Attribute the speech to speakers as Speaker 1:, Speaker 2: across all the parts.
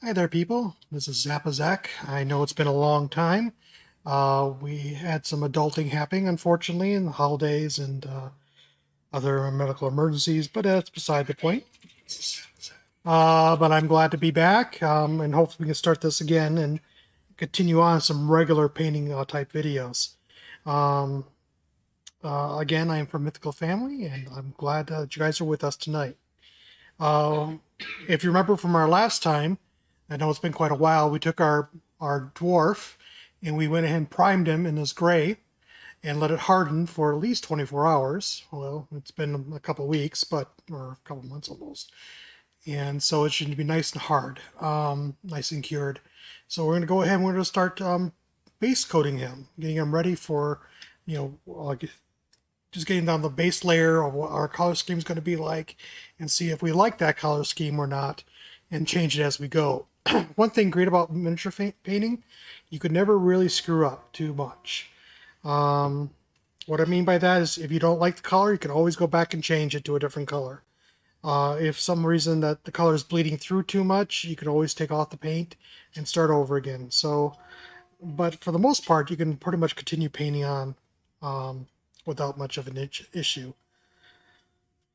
Speaker 1: Hi there, people. This is Zappa Zach. I know it's been a long time. We had some adulting happening, unfortunately, in the holidays and other medical emergencies, but that's beside the point. But I'm glad to be back, and hopefully we can start this again and continue on some regular painting type videos. Um, again, I am from Mythical Family, and I'm glad that you guys are with us tonight. Uh, if you remember from our last time, I know it's been quite a while, we took our dwarf and we went ahead and primed him in his gray and let it harden for at least 24 hours. Well, it's been a couple weeks, or a couple months almost. And so it should be nice and hard, nice and cured. So we're going to go ahead and we're going to start base coating him, getting him ready for, just getting down the base layer of what our color scheme is going to be like and see if we like that color scheme or not and change it as we go. One thing great about miniature painting, you could never really screw up too much. Um, what I mean by that is if you don't like the color, you can always go back and change it to a different color. If some reason that the color is bleeding through too much, you can always take off the paint and start over again. So, but for the most part, you can pretty much continue painting on um, without much of an issue.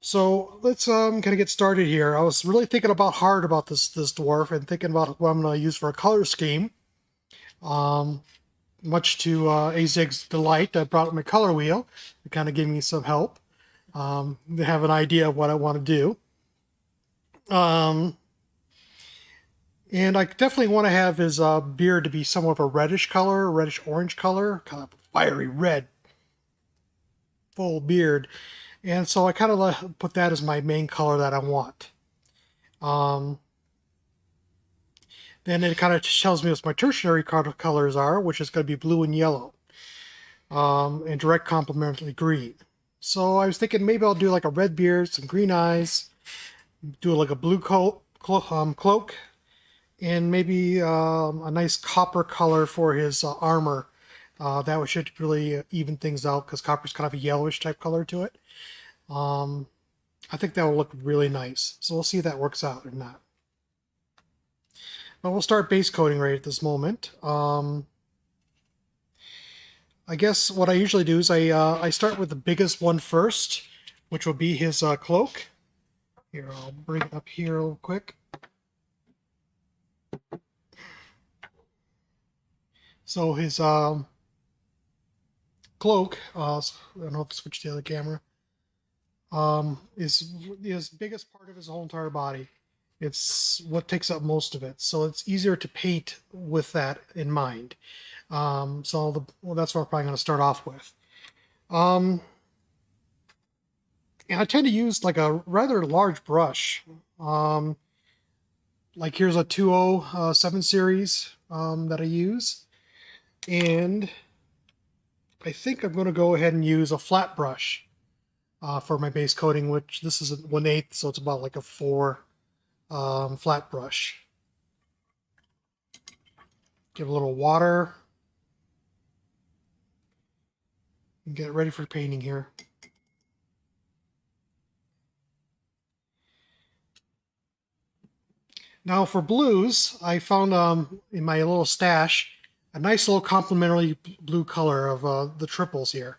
Speaker 1: So let's kind of get started here. I was really thinking about hard about this dwarf and thinking about what I'm going to use for a color scheme. Um, Much to Azig's delight, I brought my color wheel to kind of give me some help to have an idea of what I want to do. And I definitely want to have his beard to be somewhat of a reddish color, reddish orange color, kind of fiery red, full beard. And so I kind of put that as my main color that I want. Um, then it kind of tells me what my tertiary colors are, which is going to be blue and yellow, and direct complementary green. So I was thinking maybe I'll do like a red beard, some green eyes, do like a blue cloak, and maybe a nice copper color for his armor. That should really even things out because copper's kind of a yellowish type color to it. Um, I think that will look really nice. So we'll see if that works out or not. But we'll start base coating right at this moment. I guess what I usually do is I start with the biggest one first, which will be his cloak. Here, I'll bring it up here real quick. So his cloak, I don't know if I switched to the other camera, is his biggest part of his whole entire body. It's what takes up most of it, so it's easier to paint with that in mind. Well, that's what I'm probably going to start off with. Um, and I tend to use like a rather large brush. Um, like here's a 207 series that I use, and I think I'm going to go ahead and use a flat brush for my base coating, which this is a 1/8, so it's about like a 4 flat brush. Give a little water and get ready for painting here. Now for blues, I found in my little stash a nice little complementary blue color of the triples here.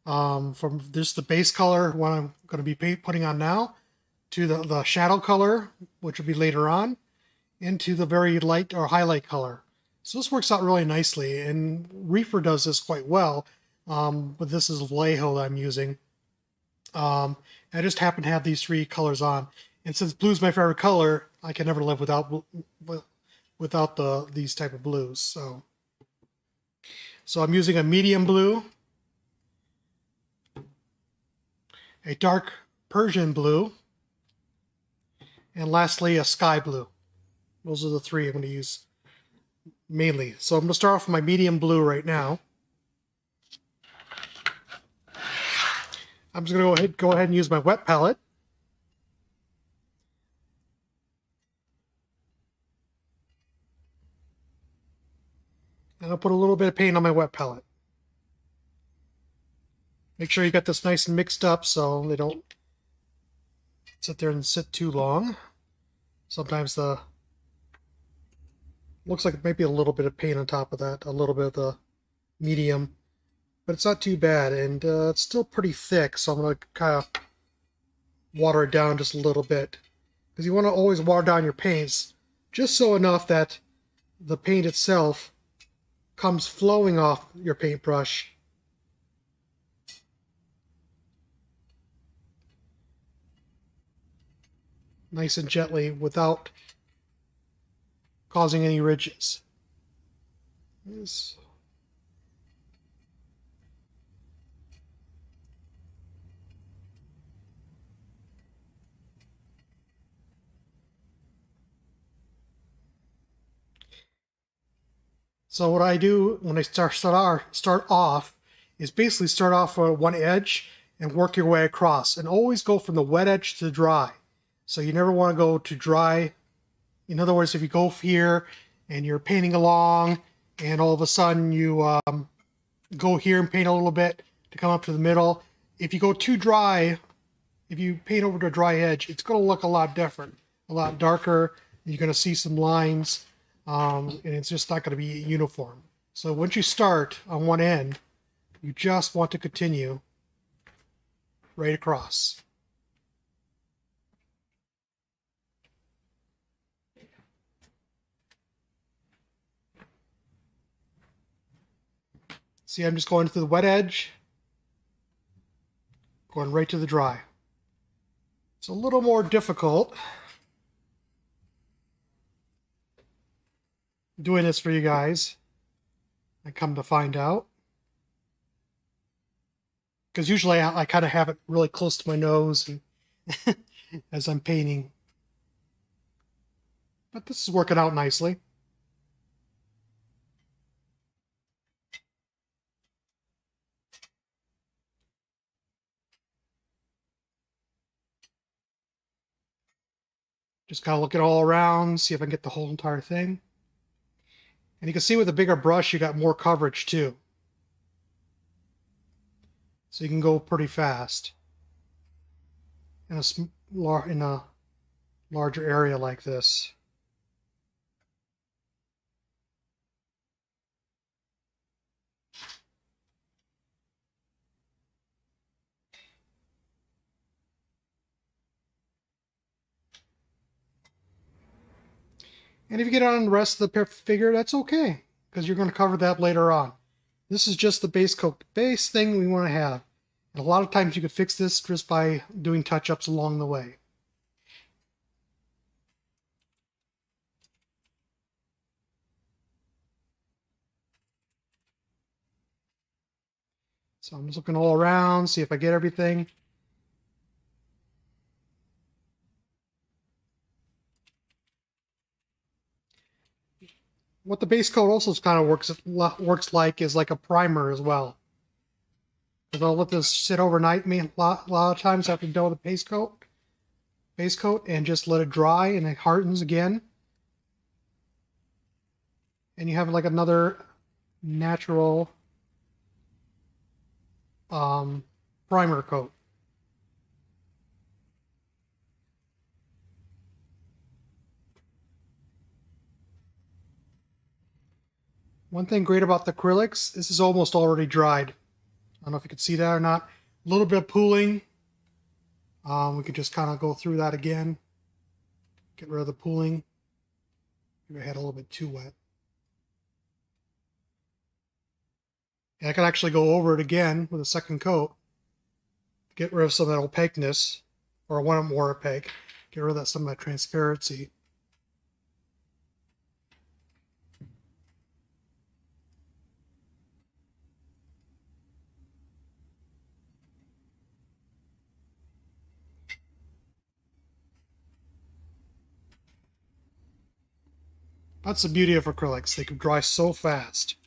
Speaker 1: From this the base color, what I'm going to be putting on now, to the shadow color, which will be later on, into the very light or highlight color. So this works out really nicely, and Reefer does this quite well, but this is Vallejo that I'm using. I just happen to have these three colors on, and since blue's my favorite color, I can never live without these type of blues. So I'm using a medium blue, a dark Persian blue, and lastly a sky blue. Those are the three I'm going to use mainly. So I'm going to start off with my medium blue right now. I'm just going to go ahead and use my wet palette. And I'll put a little bit of paint on my wet palette. Make sure you got this nice and mixed up so they don't sit there and sit too long. Sometimes the Looks like maybe a little bit of paint on top of that, a little bit of the medium, but it's not too bad, and it's still pretty thick, so I'm going to kind of water it down just a little bit, because you want to always water down your paints just so enough that the paint itself comes flowing off your paintbrush. Nice and gently without causing any ridges. So what I do when I start off is basically start off on one edge and work your way across, and always go from the wet edge to the dry. So you never want to go to dry. In other words, if you go here and you're painting along and all of a sudden you go here and paint a little bit to come up to the middle, if you go too dry, if you paint over to a dry edge, it's going to look a lot different, a lot darker. You're going to see some lines, and it's just not going to be uniform. So once you start on one end, you just want to continue right across. See, I'm just going through the wet edge, going right to the dry. It's a little more difficult doing this for you guys, I come to find out. Because usually I kind of have it really close to my nose and as I'm painting. But this is working out nicely. Just kind of look it all around, see if I can get the whole entire thing. And you can see with a bigger brush, you got more coverage too. So you can go pretty fast in a larger area like this. And if you get on the rest of the figure, that's okay, because you're going to cover that later on. This is just the base coat, the base thing we want to have. And a lot of times you could fix this just by doing touch-ups along the way. So I'm just looking all around, see if I get everything. What the base coat also kind of works like is like a primer as well. Because I'll let this sit overnight. A lot of times after done with the base coat, and just let it dry and it hardens again. And you have like another natural primer coat. One thing great about the acrylics, this is almost already dried. I don't know if you can see that or not. A little bit of pooling. We could just kind of go through that again. Get rid of the pooling. Maybe I had a little bit too wet. And I can actually go over it again with a second coat. Get rid of some of that opaqueness, or I want it more opaque. Get rid of that, some of that transparency. That's the beauty of acrylics. They can dry so fast.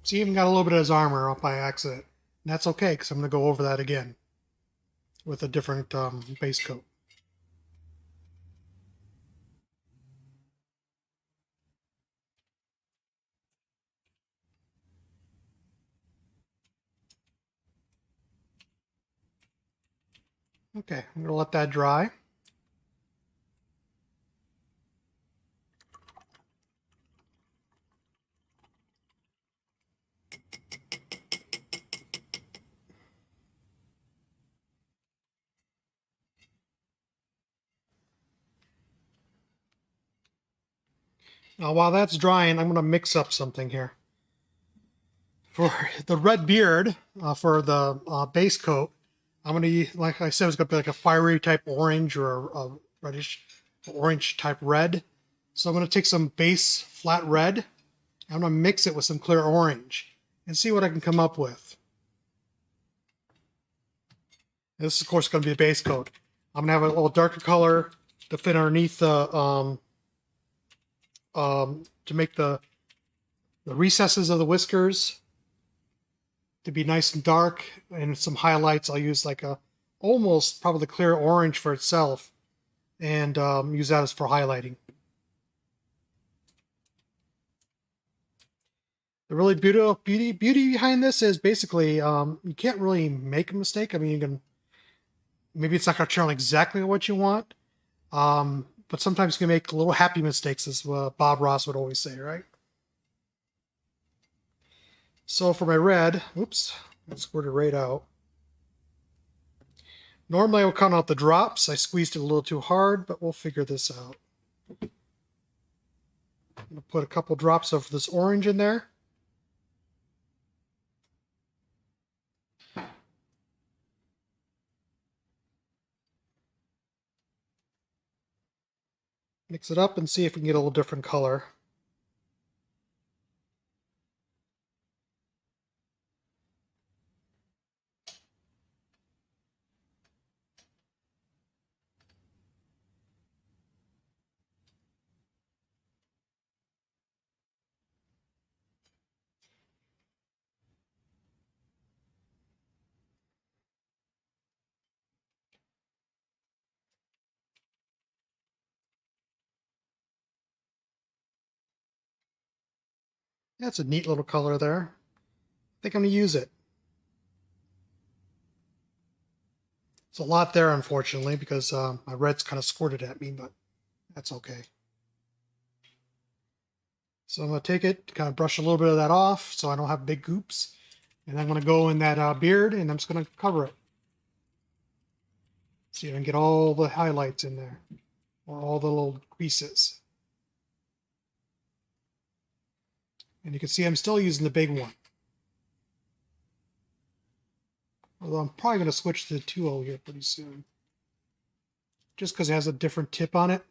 Speaker 1: So he even got a little bit of his armor up by accident. And that's okay, because I'm going to go over that again. with a different base coat. Okay, I'm gonna let that dry. Now while that's drying, I'm gonna mix up something here. For the red beard, for the base coat, I'm gonna use, like I said, it's gonna be like a fiery type orange or a reddish orange type red. So I'm gonna take some base flat red. I'm gonna mix it with some clear orange and see what I can come up with. This is of course gonna be a base coat. I'm gonna have a little darker color to fit underneath the to make the recesses of the whiskers to be nice and dark, and some highlights. I'll use like a almost probably clear orange for itself, and use that as for highlighting. The really beauty behind this is basically you can't really make a mistake. I mean, you can maybe it's not going to turn out exactly what you want, but sometimes you can make little happy mistakes, as Bob Ross would always say, right? So for my red, oops, I squirted right out. Normally I would count out the drops. I squeezed it a little too hard, but we'll figure this out. I'm going to put a couple drops of this orange in there. Mix it up and see if we can get a little different color. That's a neat little color there. I think I'm going to use it. It's a lot there, unfortunately, because my red's kind of squirted at me, but that's okay. So I'm going to take it, kind of brush a little bit of that off so I don't have big goops. And I'm going to go in that beard, and I'm just going to cover it. So you can get all the highlights in there, or all the little creases. And you can see I'm still using the big one. Although I'm probably going to switch to the 2.0 here pretty soon. Just because it has a different tip on it.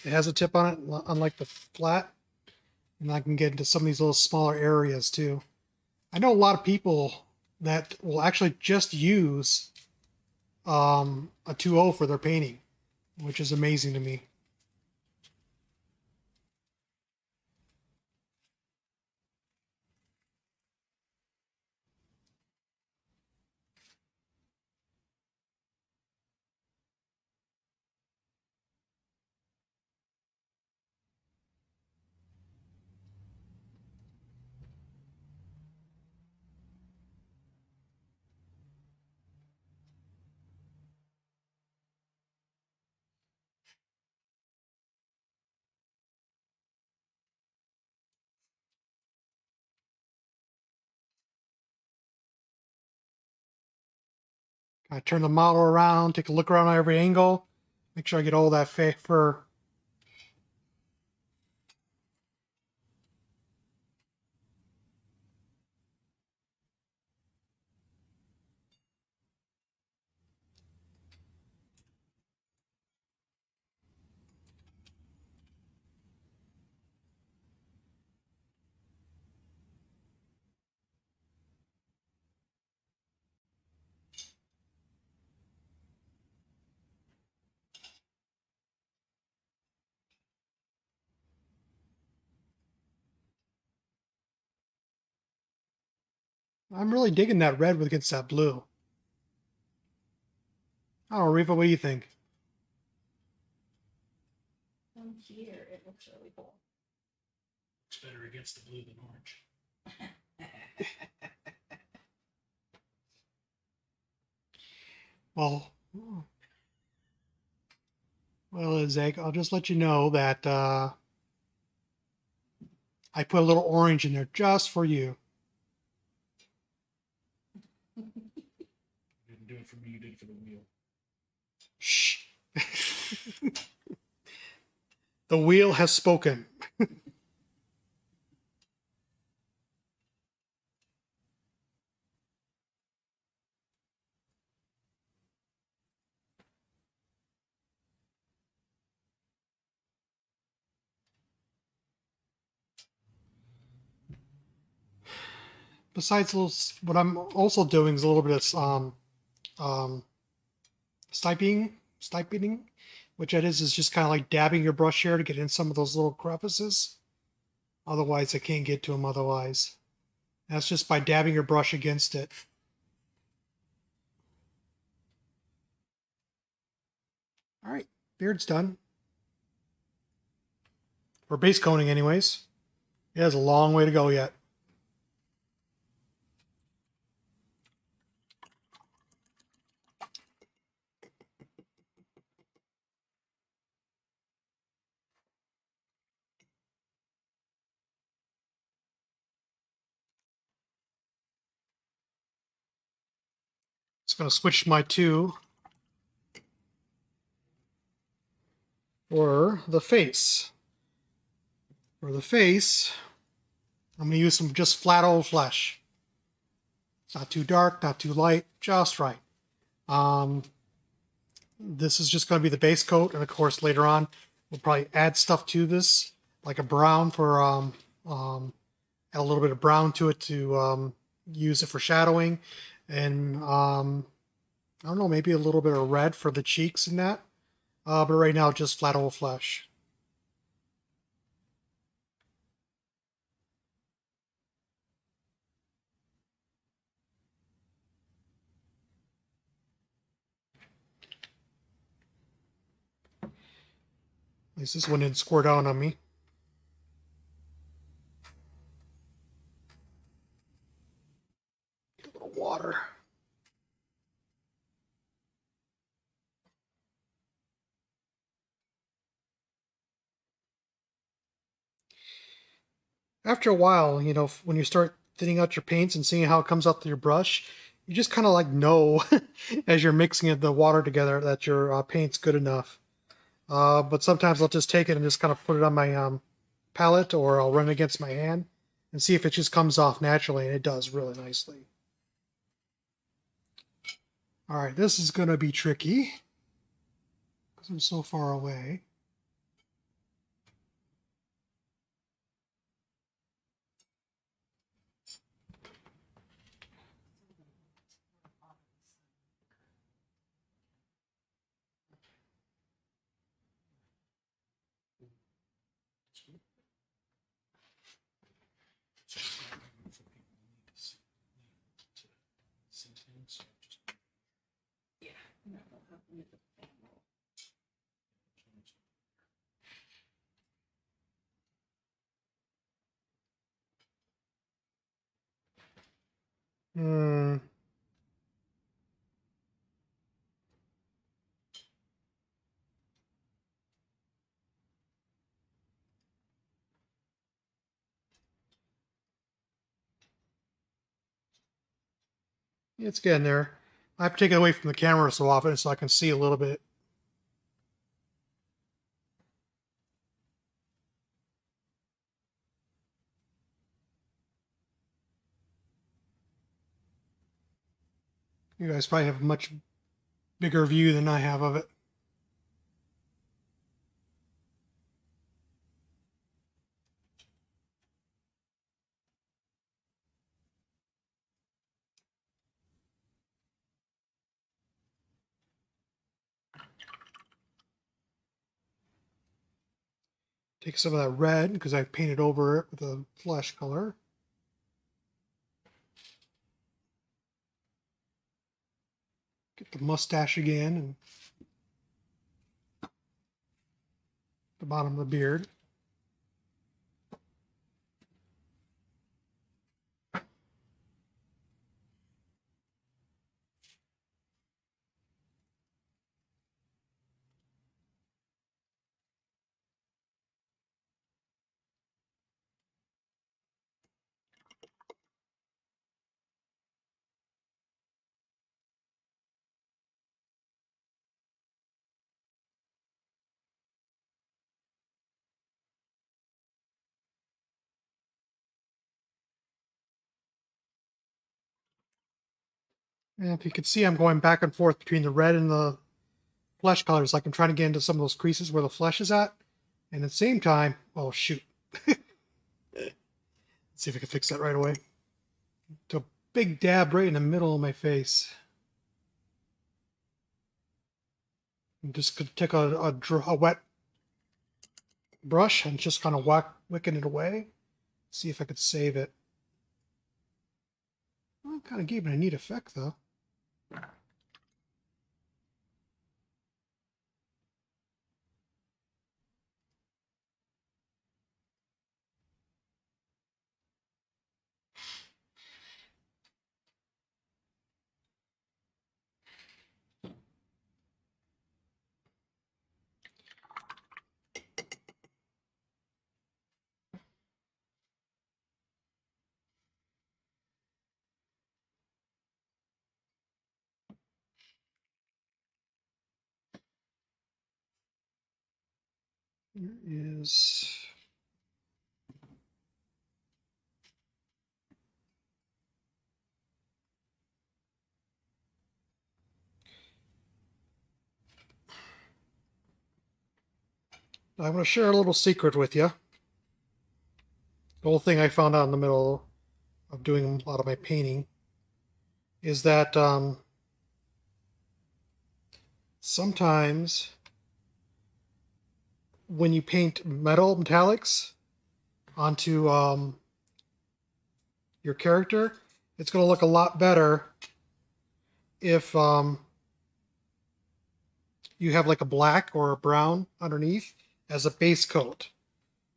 Speaker 1: It has a tip on it, unlike the flat. And I can get into some of these little smaller areas too. I know a lot of people that will actually just use a 2.0 for their painting, which is amazing to me. I turn the model around, take a look around at every angle, make sure I get all that fur. I'm really digging that red against that blue. Oh, Riva, what do you think?
Speaker 2: From here, it looks really cool.
Speaker 1: Looks better against the blue than orange. Well, Zach, I'll just let you know that I put a little orange in there just for you.
Speaker 2: You
Speaker 1: didn't do it for me, you did it for the wheel. Shh. The wheel has spoken. Besides what I'm also doing is a little bit of um, stiping, which it is just kind of like dabbing your brush here to get in some of those little crevices. Otherwise, I can't get to them otherwise. That's just by dabbing your brush against it. All right, beard's done. For base coating anyways. It has a long way to go yet. Just going to switch my two for the face. For the face, I'm going to use some just flat old flesh. It's not too dark, not too light, just right. This is just going to be the base coat, and of course later on we'll probably add stuff to this, like a brown for add a little bit of brown to it to use it for shadowing, and I don't know, maybe a little bit of red for the cheeks and that. But right now, just flat old flesh. At least this one didn't squirt out on me. Get a little water. After a while, you know, when you start thinning out your paints and seeing how it comes out through your brush, you just kind of like know as you're mixing the water together that your paint's good enough. But sometimes I'll just take it and just kind of put it on my palette, or I'll run it against my hand and see if it just comes off naturally, and it does really nicely. All right, this is going to be tricky because I'm so far away.
Speaker 2: Yeah. No, we'll have Mythical Family.
Speaker 1: Hmm. It's getting there. I have to take it away from the camera so often so I can see a little bit. You guys probably have a much bigger view than I have of it. Take some of that red because I painted over it with a flesh color. Get Get the mustache again and the bottom of the beard. And if you can see, I'm going back and forth between the red and the flesh colors, like I'm trying to get into some of those creases where the flesh is at. And at the same time, oh shoot. Let's see if I can fix that right away. To a big dab right in the middle of my face. I'm just going to take a wet brush and just kind of wicking it away. See if I could save it. Well, it kind of gave it a neat effect though. Here is I want to share a little secret with you. The whole thing I found out in the middle of doing a lot of my painting is that sometimes when you paint metallics onto your character, it's going to look a lot better if you have like a black or a brown underneath as a base coat.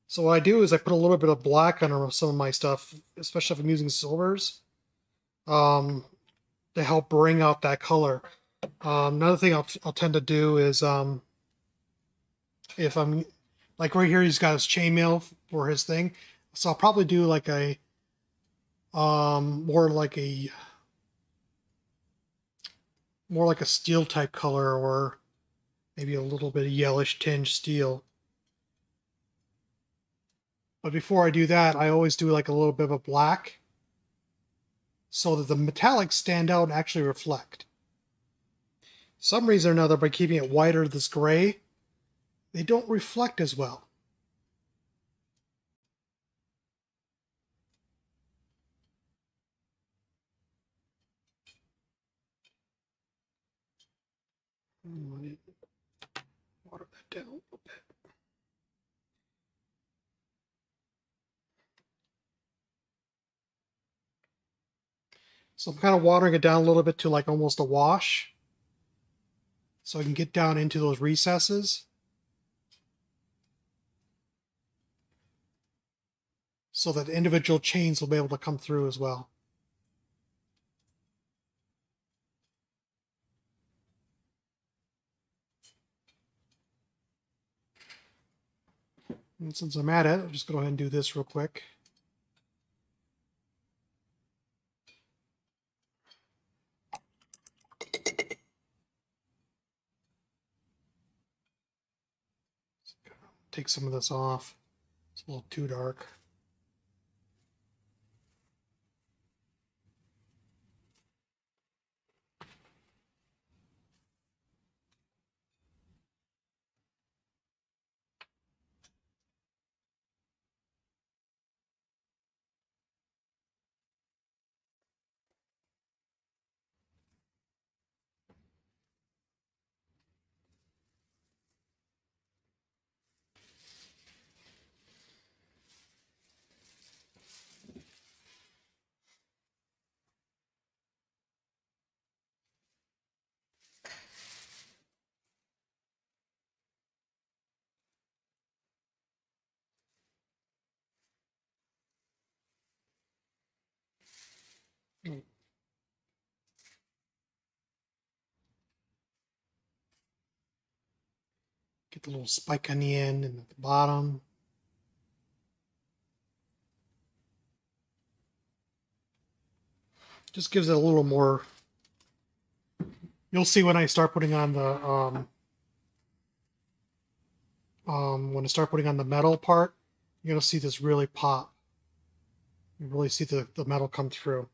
Speaker 1: So what I do is I put a little bit of black on some of my stuff, especially if I'm using silvers, um, to help bring out that color. Another thing I'll tend to do is if I'm like right here, he's got his chainmail for his thing, so I'll probably do like a more like a steel type color, or maybe a little bit of yellowish tinge steel. But before I do that, I always do like a little bit of a black so that the metallics stand out and actually reflect. Some reason or another, by keeping it whiter, this gray, they don't reflect as well. Water that down a little bit. So I'm kind of watering it down a little bit to like almost a wash, so I can get down into those recesses. So that individual chains will be able to come through as well. And since I'm at it, I'll just go ahead and do this real quick. Take some of this off. It's a little too dark. Get the little spike on the end and at the bottom. Just gives it a little more. You'll see when I start putting on the when I start putting on the metal part, you're gonna see this really pop. You really see the metal come through.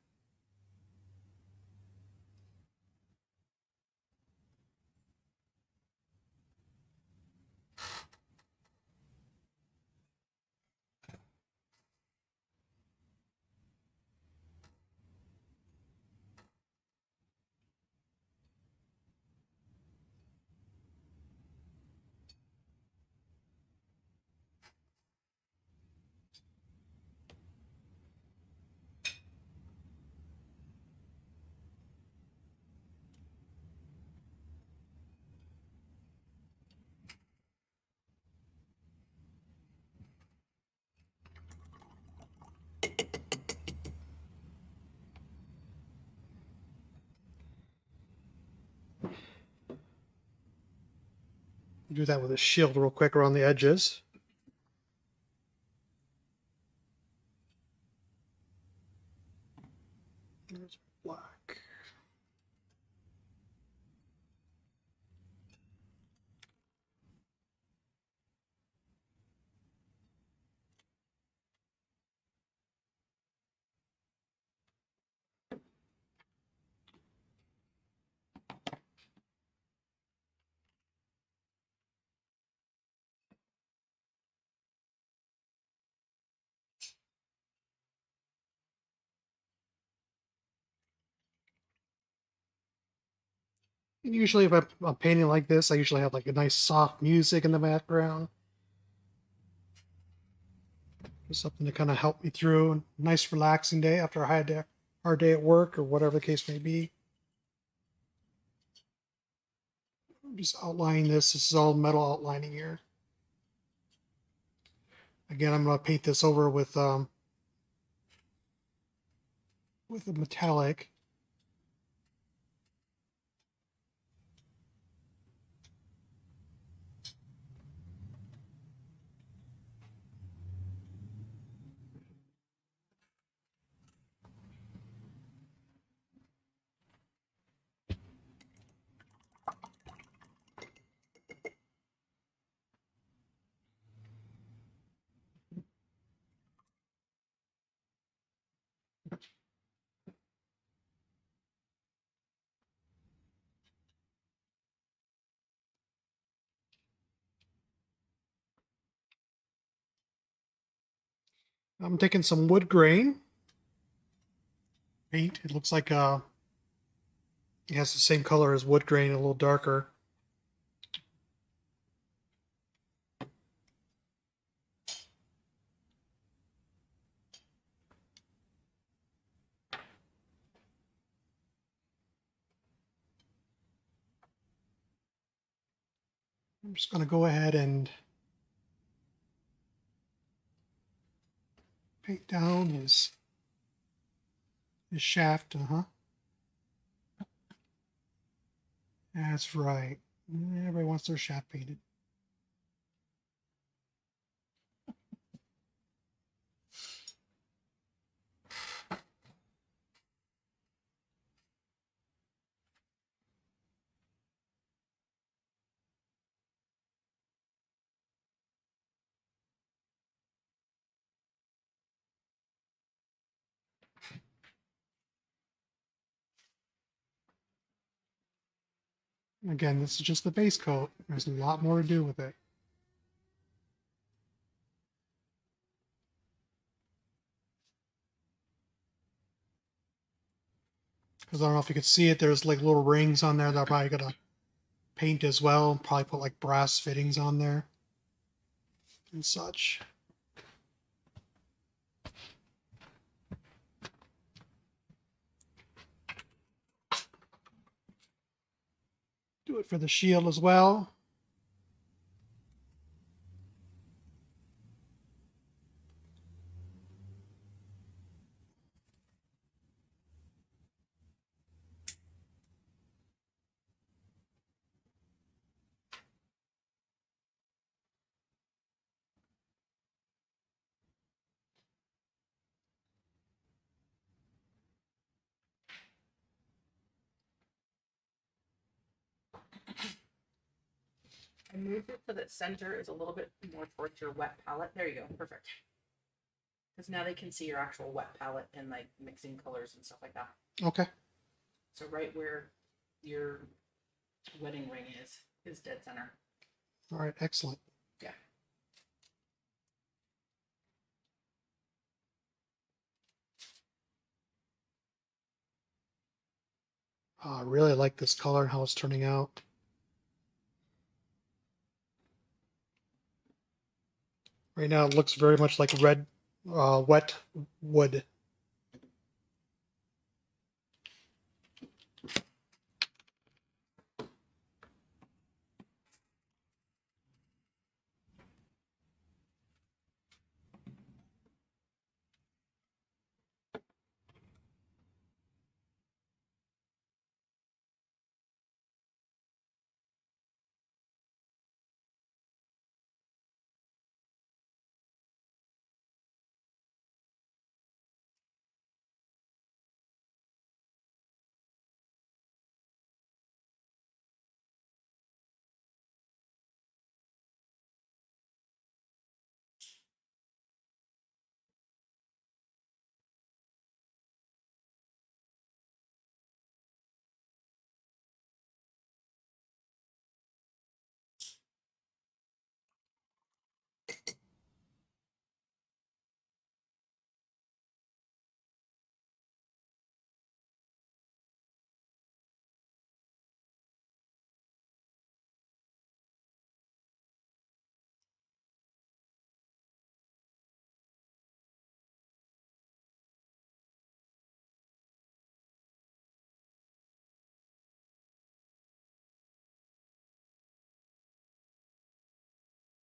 Speaker 1: Do that with a shield real quick around the edges. There's black. And usually, if I'm painting like this, I usually have like a nice soft music in the background. Just something to kind of help me through. A nice, relaxing day after a hard day at work or whatever the case may be. I'm just outlining this. This is all metal outlining here. Again, I'm going to paint this over with a metallic. I'm taking some wood grain paint. It looks like it has the same color as wood grain, a little darker. I'm just going to go ahead and paint down his shaft. That's right. Everybody wants their shaft painted. Again, this is just the base coat. There's a lot more to do with it. Because I don't know if you could see it, there's like little rings on there that I'm probably going to paint as well. Probably put like brass fittings on there and such. Do it for the shield as well.
Speaker 2: And move it so that center is a little bit more towards your wet palette. There you go. Perfect. Because now they can see your actual wet palette and like mixing colors and stuff like that.
Speaker 1: Okay.
Speaker 2: So right where your wedding ring is dead center.
Speaker 1: All right. Excellent.
Speaker 2: Yeah.
Speaker 1: I really like this color and how it's turning out. Right now, it looks very much like red, wet wood.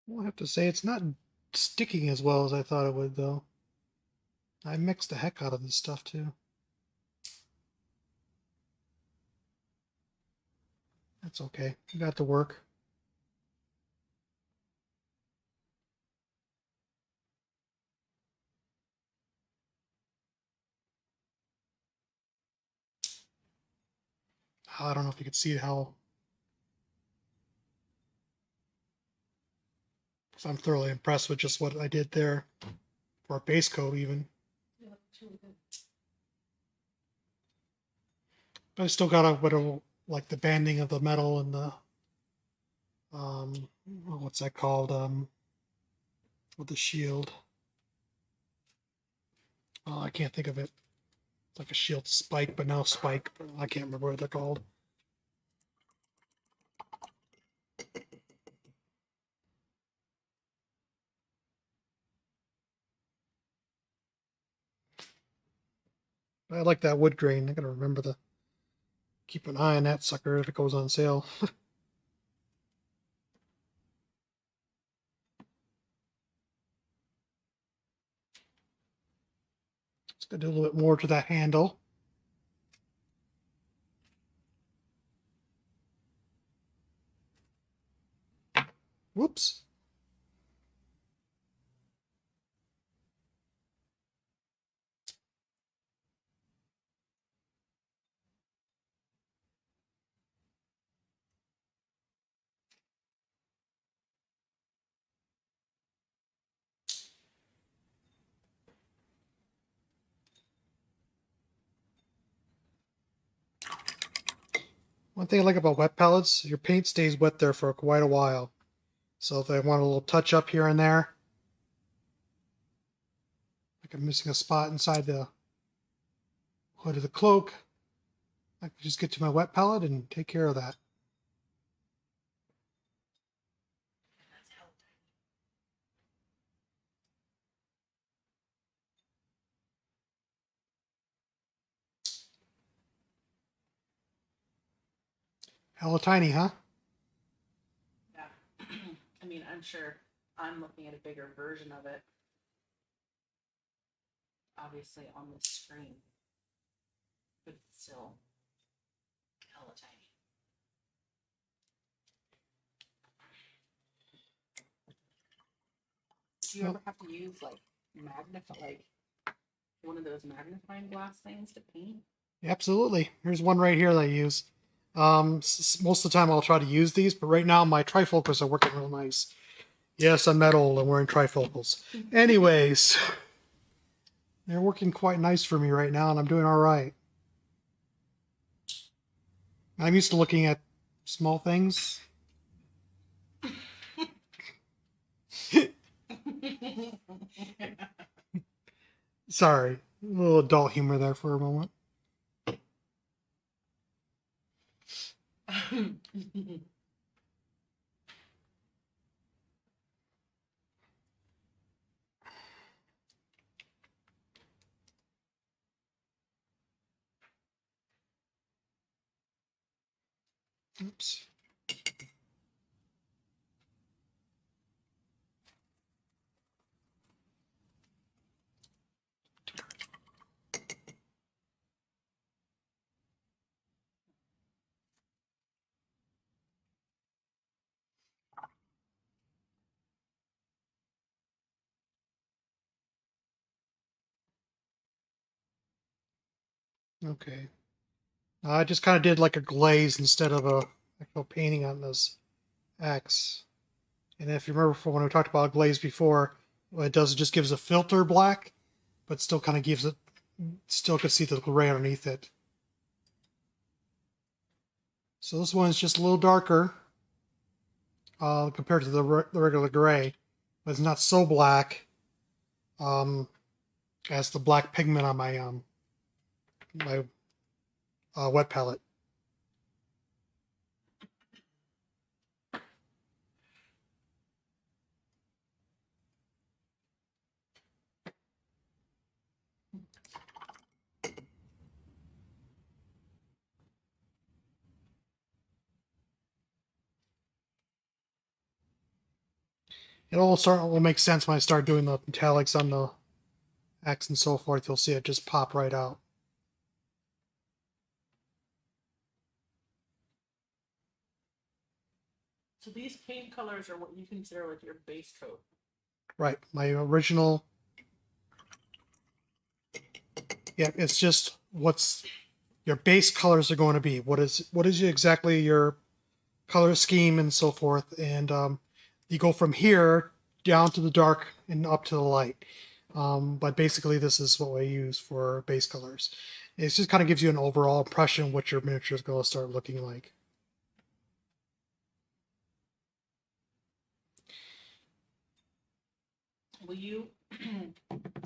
Speaker 1: Well, I have to say it's not sticking as well as I thought it would, though. I mixed the heck out of this stuff too. That's okay. I got to work. I don't know if you could see how. I'm thoroughly impressed with just what I did there for a base coat, even.
Speaker 2: Yeah, that's really good.
Speaker 1: But I still got a bit of like the banding of the metal and the what's that called? With the shield. Oh, I can't think of it. It's like a shield spike, but now spike. I can't remember what they're called. I like that wood grain. I gotta remember to keep an eye on that sucker if it goes on sale. It's gonna do a little bit more to that handle. Whoops. One thing I like about wet palettes, your paint stays wet there for quite a while. So if I want a little touch up here and there, like I'm missing a spot inside the hood of the cloak, I can just get to my wet palette and take care of that.
Speaker 2: That's hell
Speaker 1: Hella tiny, huh?
Speaker 2: yeah. I mean, I'm sure I'm looking at a bigger version of it. Obviously on the screen. But it's still hella tiny. Do you ever have to use like one of those magnifying glass things to paint?
Speaker 1: Absolutely. Here's one right here that I use. Most of the time I'll try to use these, but right now my trifocals are working real nice. Yes, I'm that old and wearing trifocals. Anyways, they're working quite nice for me right now, and I'm doing all right. I'm used to looking at small things. Sorry, a little adult humor there for a moment. Oops. Okay. I just kind of did like a glaze instead of a actual painting on this X. And if you remember from when we talked about glaze before, what it does it just gives a filter black, but still kind of gives it, still can see the gray underneath it. So this one is just a little darker compared to the regular gray, but it's not so black um, as the black pigment on my wet palette. It will make sense when I start doing the metallics on the X and so forth. You'll see it just pop right out.
Speaker 2: So these paint colors are what you consider like your base coat.
Speaker 1: Right, my original. Yeah, it's just what's your base colors are going to be. What is exactly your color scheme and so forth, and you go from here down to the dark and up to the light. But basically, this is what we use for base colors. It just kind of gives you an overall impression of what your miniature is going to start looking like.
Speaker 2: Will you,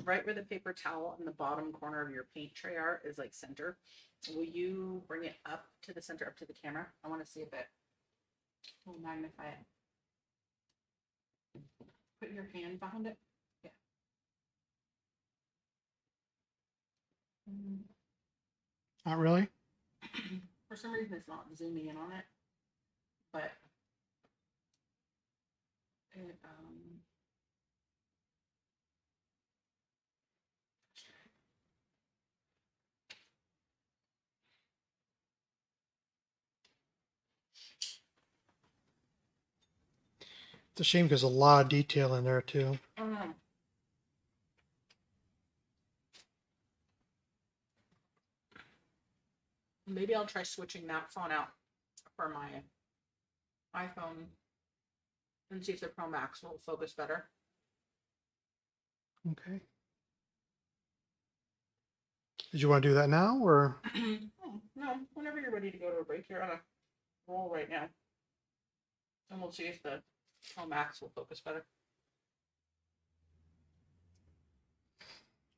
Speaker 2: right where the paper towel in the bottom corner of your paint tray are is like center, will you bring it up to the center, up to the camera? I want to see if it will magnify it. Put your hand behind it. Yeah.
Speaker 1: Not really.
Speaker 2: For some reason, it's not zooming in on it, but it,
Speaker 1: It's a shame because there's a lot of detail in there too.
Speaker 2: maybe I'll try switching that phone out for my iPhone and see if the Pro Max will focus better.
Speaker 1: Okay. Did you want to do that now, or?
Speaker 2: No, whenever you're ready to go to a break, you're on a roll right now. And we'll see if the Pro Max will focus better.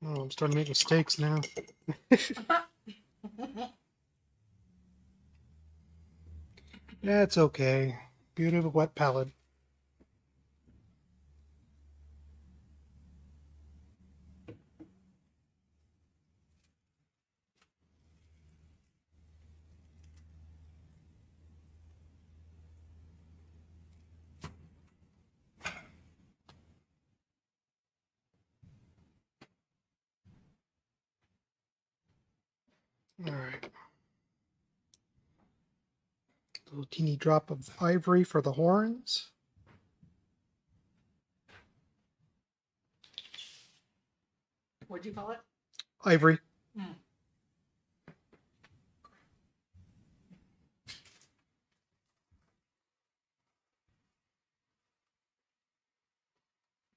Speaker 1: Oh, I'm starting to make mistakes now. That's okay. Beauty of a wet palette. All right. A little teeny drop of ivory for the horns.
Speaker 2: What'd you call it?
Speaker 1: Ivory.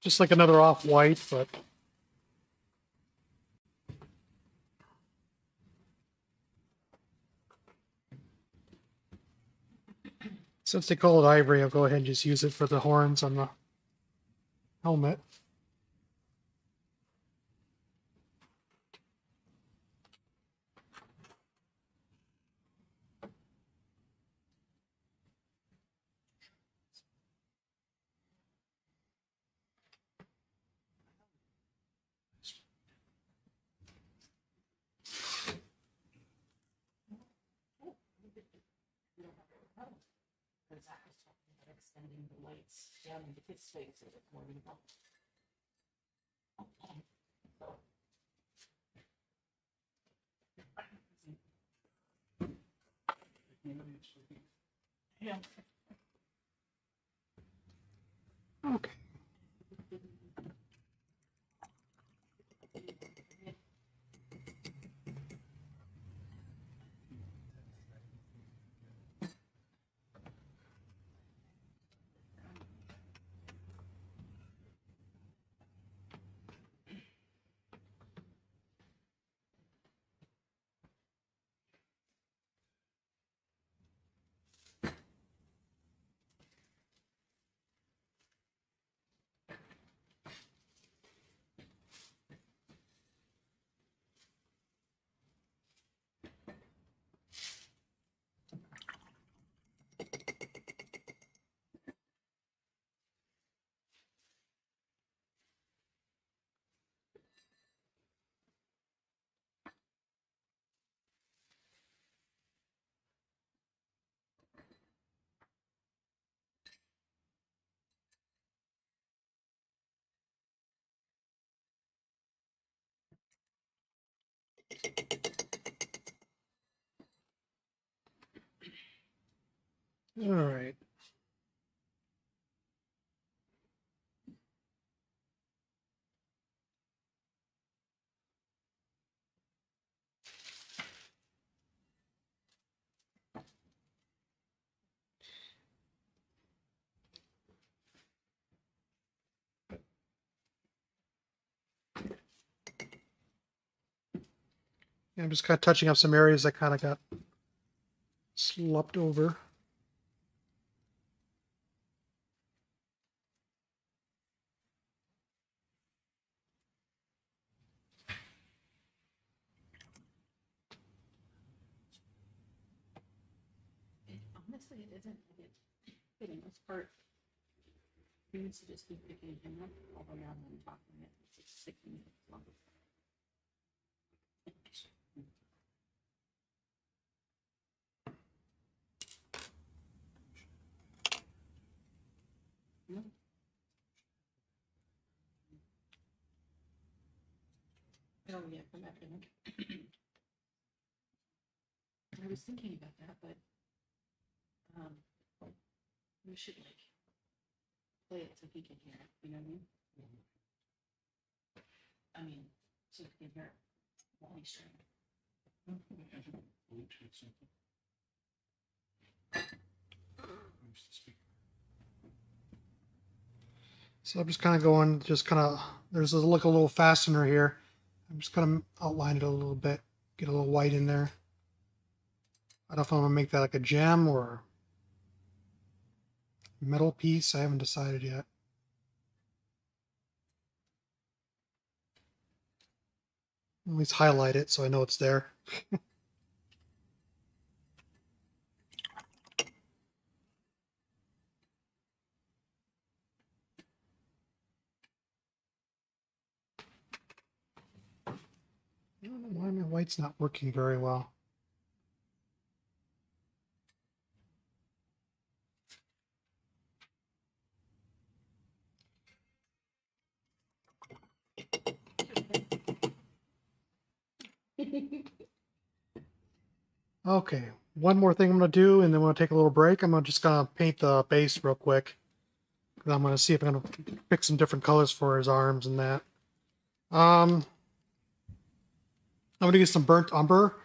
Speaker 1: Just like another off-white, but since they call it ivory, I'll go ahead and just use it for the horns on the helmet.
Speaker 2: Because Zach was talking about extending the lights down into his space a bit more. Yeah.
Speaker 1: Okay. All right. Yeah, I'm just kind of touching up some areas that kind of got slopped over.
Speaker 2: Honestly, it isn't fitting. This part needs to just be picking him up, although now that I'm talking it, it's just sticking it longer. Oh yeah, come back in. I was thinking about that, but we should like play it so he can hear it. You know what I mean? I mean, so he can hear it while he's streaming.
Speaker 1: So I'm just kind of going, just kind of, there's a little fastener here. I'm just going to outline it a little bit, get a little white in there. I don't know if I'm going to make that like a gem or metal piece. I haven't decided yet. At least highlight it so I know it's there. I don't know why my white's not working very well. Okay, one more thing I'm going to do, and then we'll take a little break. I'm just going to paint the base real quick. I'm going to see if I'm going to pick some different colors for his arms and that. I'm going to use some burnt umber.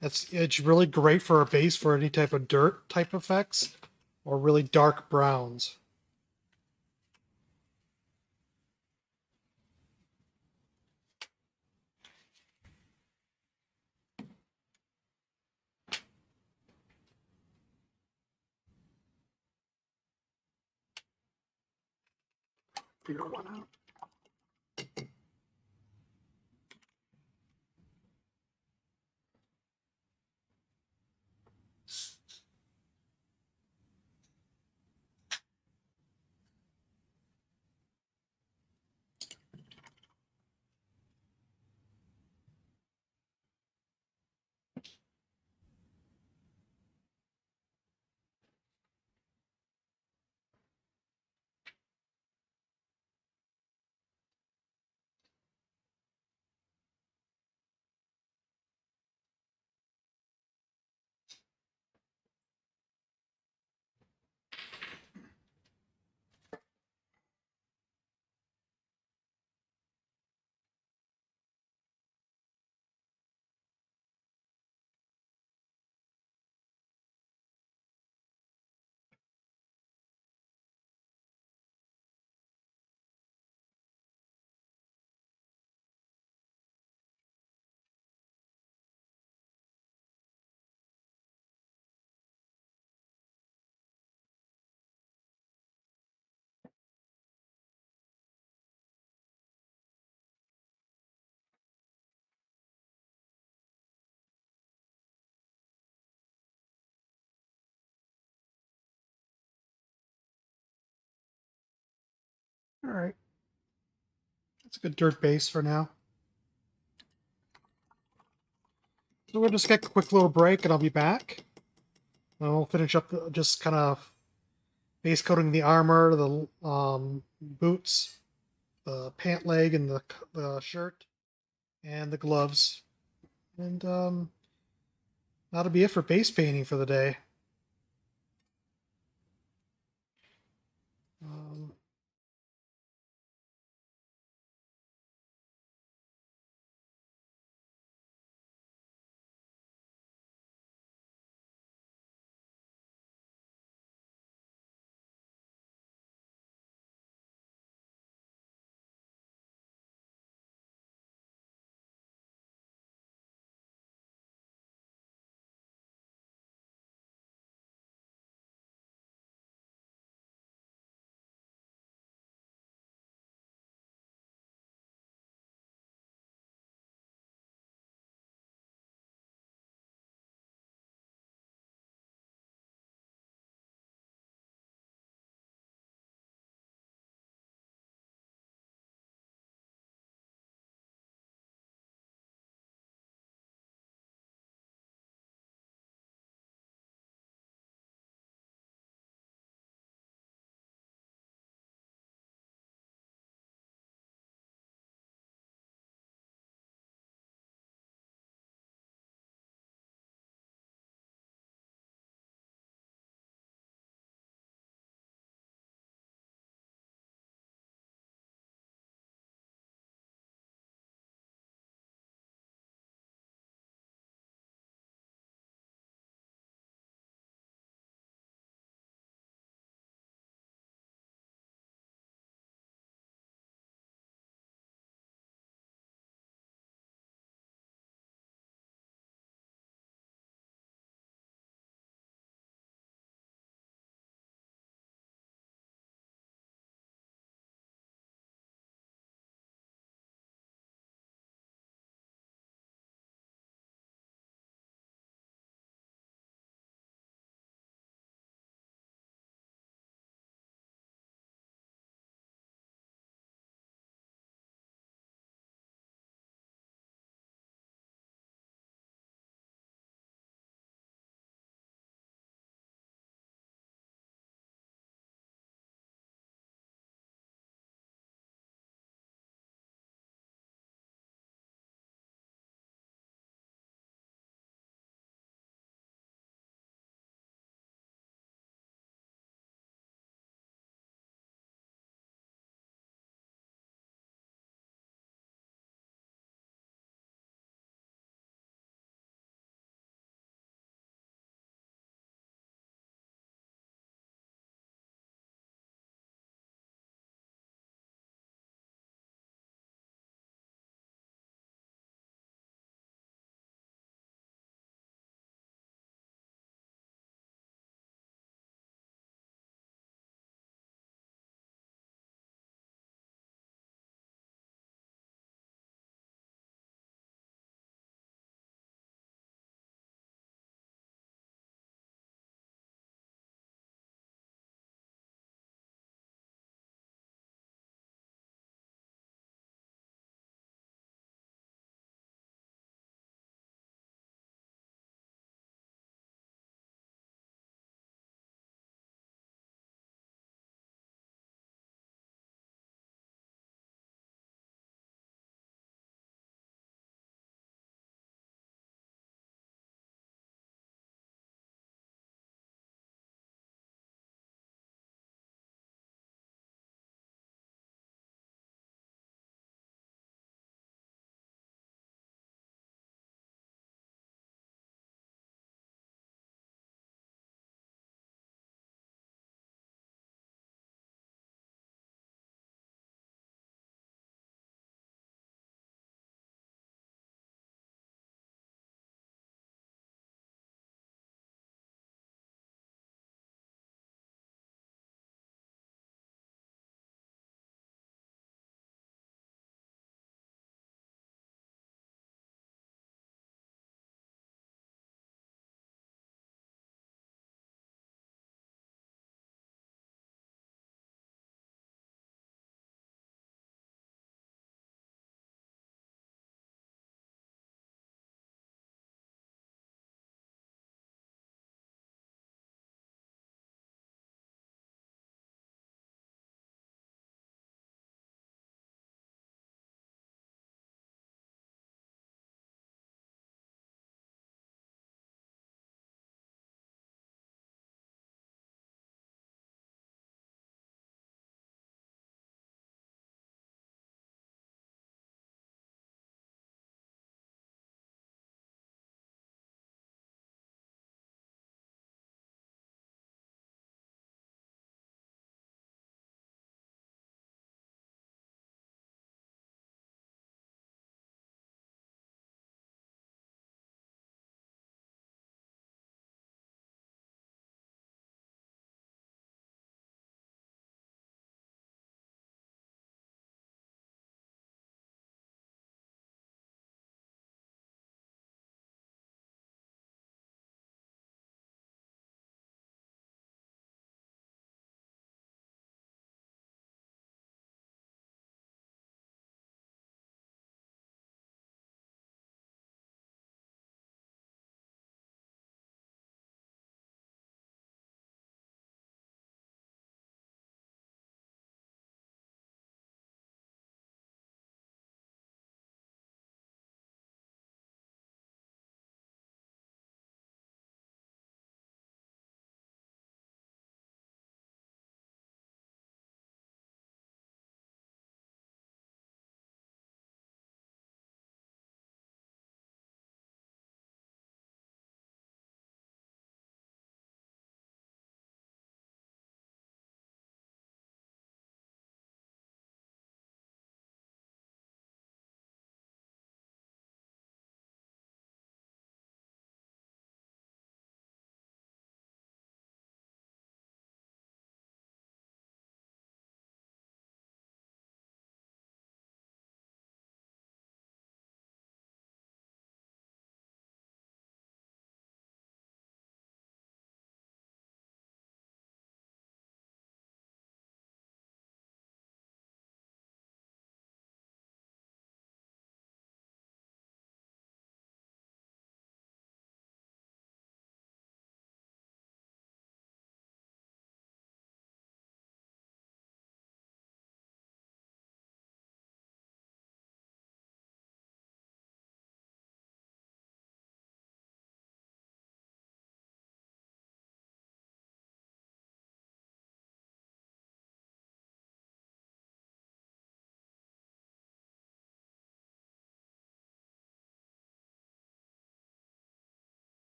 Speaker 1: It's really great for a base for any type of dirt type effects or really dark browns. bigger one out. All right, that's a good dirt base for now. So we'll just get a quick little break, and I'll be back. And we'll finish up just kind of base coating the armor, the boots, the pant leg, and the shirt, and the gloves. And that'll be it for base painting for the day. Um,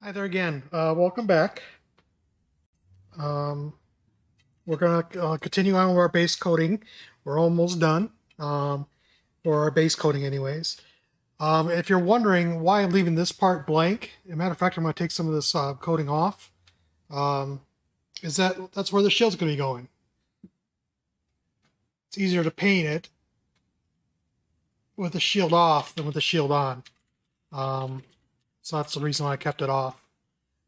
Speaker 1: Hi there again. Welcome back. Um, we're going to continue on with our base coating. We're almost done for our base coating anyways. If you're wondering why I'm leaving this part blank, as a matter of fact, I'm going to take some of this coating off. Um, that's where the shield's going to be going. It's easier to paint it with the shield off than with the shield on. Um, so that's the reason why I kept it off,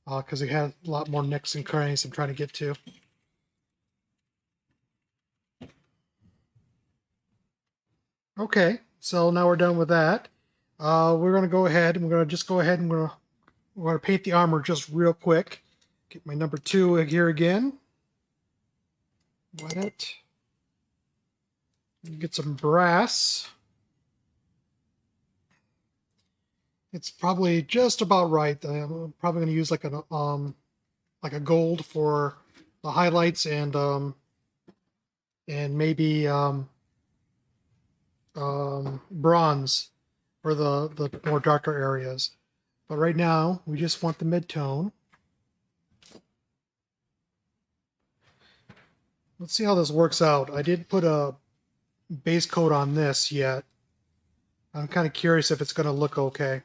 Speaker 1: because it had a lot more nicks and crannies I'm trying to get to. Okay, so now we're done with that. We're going to go ahead and we're going to just go ahead and we're going to paint the armor just real quick. Get my number 2 here again. Wet it. Get some brass. It's probably just about right. I'm probably going to use like a gold for the highlights and maybe bronze for the more darker areas. But right now, we just want the mid-tone. Let's see how this works out. I didn't put a base coat on this yet. I'm kind of curious if it's going to look okay.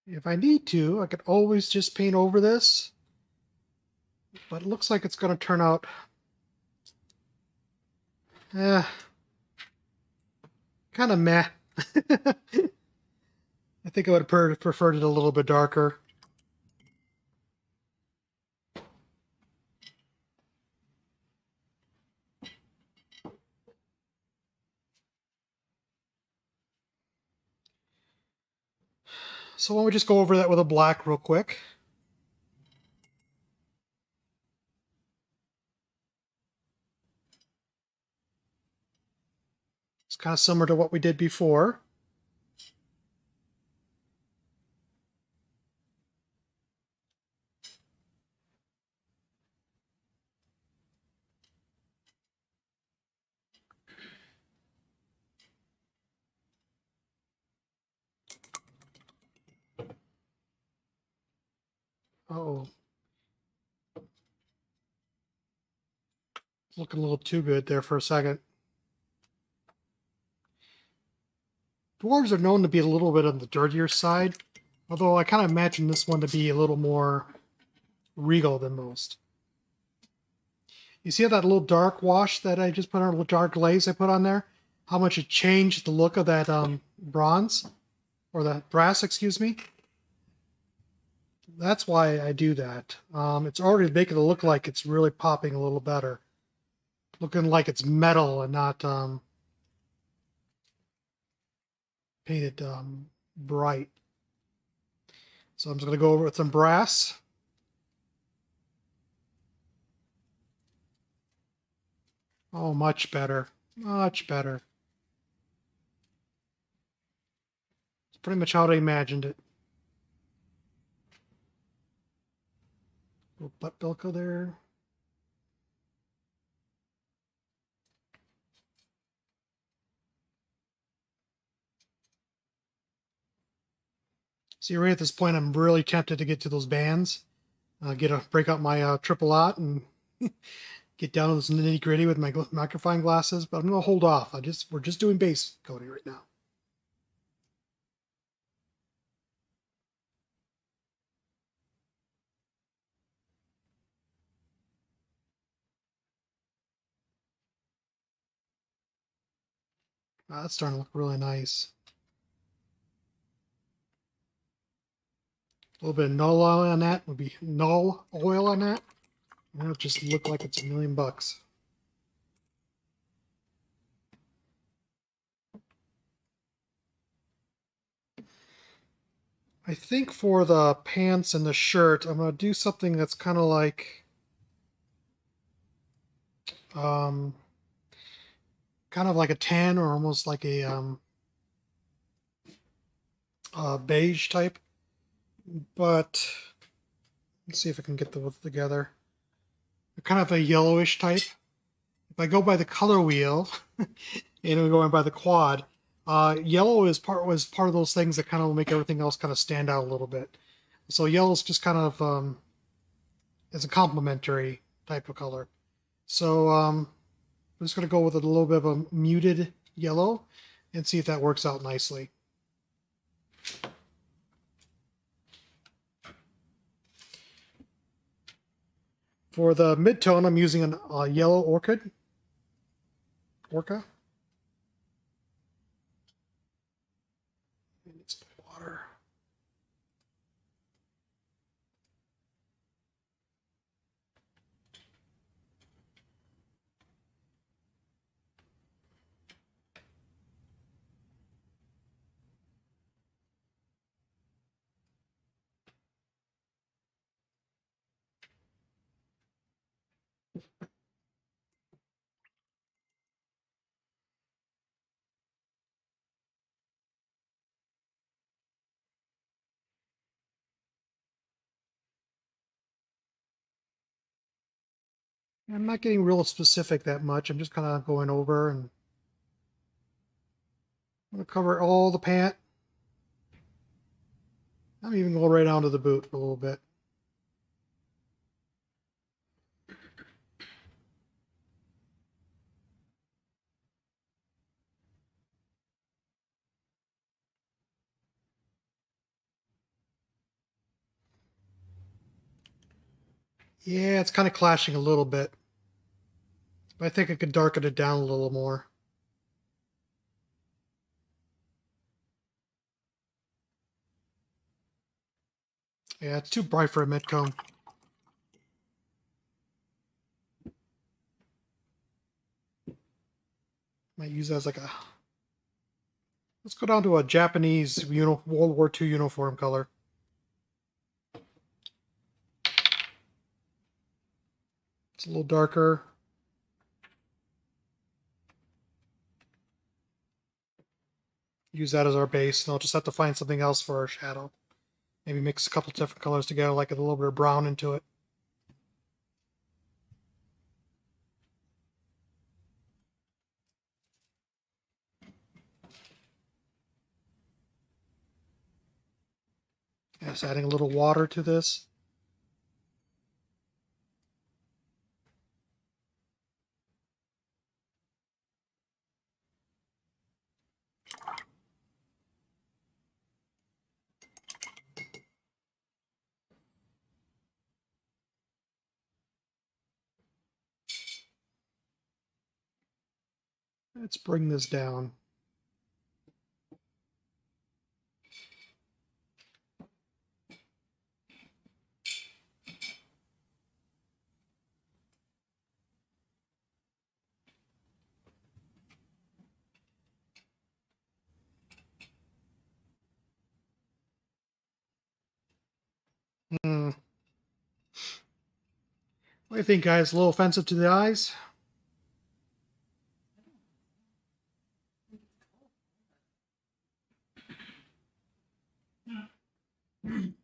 Speaker 1: If I need to, I could always just paint over this, but it looks like it's going to turn out kind of meh. I think I would have preferred it a little bit darker. So why don't we just go over that with a black real quick. It's kind of similar to what we did before. Oh, it's looking a little too good there for a second. Dwarves are known to be a little bit on the dirtier side, although I kind of imagine this one to be a little more regal than most. You see that little dark wash that I just put on, a little dark glaze I put on there? How much it changed the look of that bronze, or the brass, excuse me. That's why I do that. It's already making it look like it's really popping a little better. Looking like it's metal and not painted bright. So I'm just going to go over with some brass. Oh, much better. Much better. It's pretty much how I imagined it. Little butt Velcro there. See, right at this point, I'm really tempted to get to those bands. Break out my triple aught and get down to this nitty gritty with my magnifying glasses. But I'm gonna hold off. We're just doing base coating right now. That's starting to look really nice. A little bit of null oil on that would be null oil on that. And it'll just look like it's $1,000,000. I think for the pants and the shirt, I'm going to do something that's kind of like um, kind of like a tan or almost like a beige type. But let's see if I can get the together. Kind of a yellowish type. If I go by the color wheel, and we're going by the quad, yellow was part of those things that kind of make everything else kind of stand out a little bit. So yellow's just kind of is a complementary type of color. So I'm just going to go with a little bit of a muted yellow and see if that works out nicely. For the mid-tone, I'm using a yellow orca. It's water. I'm not getting real specific that much. I'm just kind of going over and I'm going to cover all the pant. I'm even going right down to the boot for a little bit. Yeah, it's kind of clashing a little bit. But I think I could darken it down a little more. Yeah, it's too bright for a mid-tone. Might use that as like a... Let's go down to a Japanese World War II uniform color. It's a little darker. Use that as our base, and I'll just have to find something else for our shadow. Maybe mix a couple different colors together, like a little bit of brown into it. Just adding a little water to this. Let's bring this down. Hmm. What do you think, guys? A little offensive to the eyes?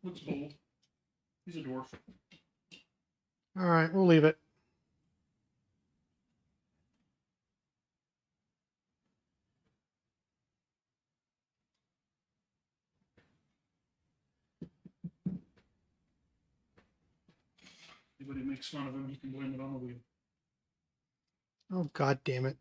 Speaker 3: Looks bold. He's a dwarf.
Speaker 1: All right, we'll leave it.
Speaker 3: Anybody makes fun of him, he can blame it on the wheel.
Speaker 1: Oh, God damn it.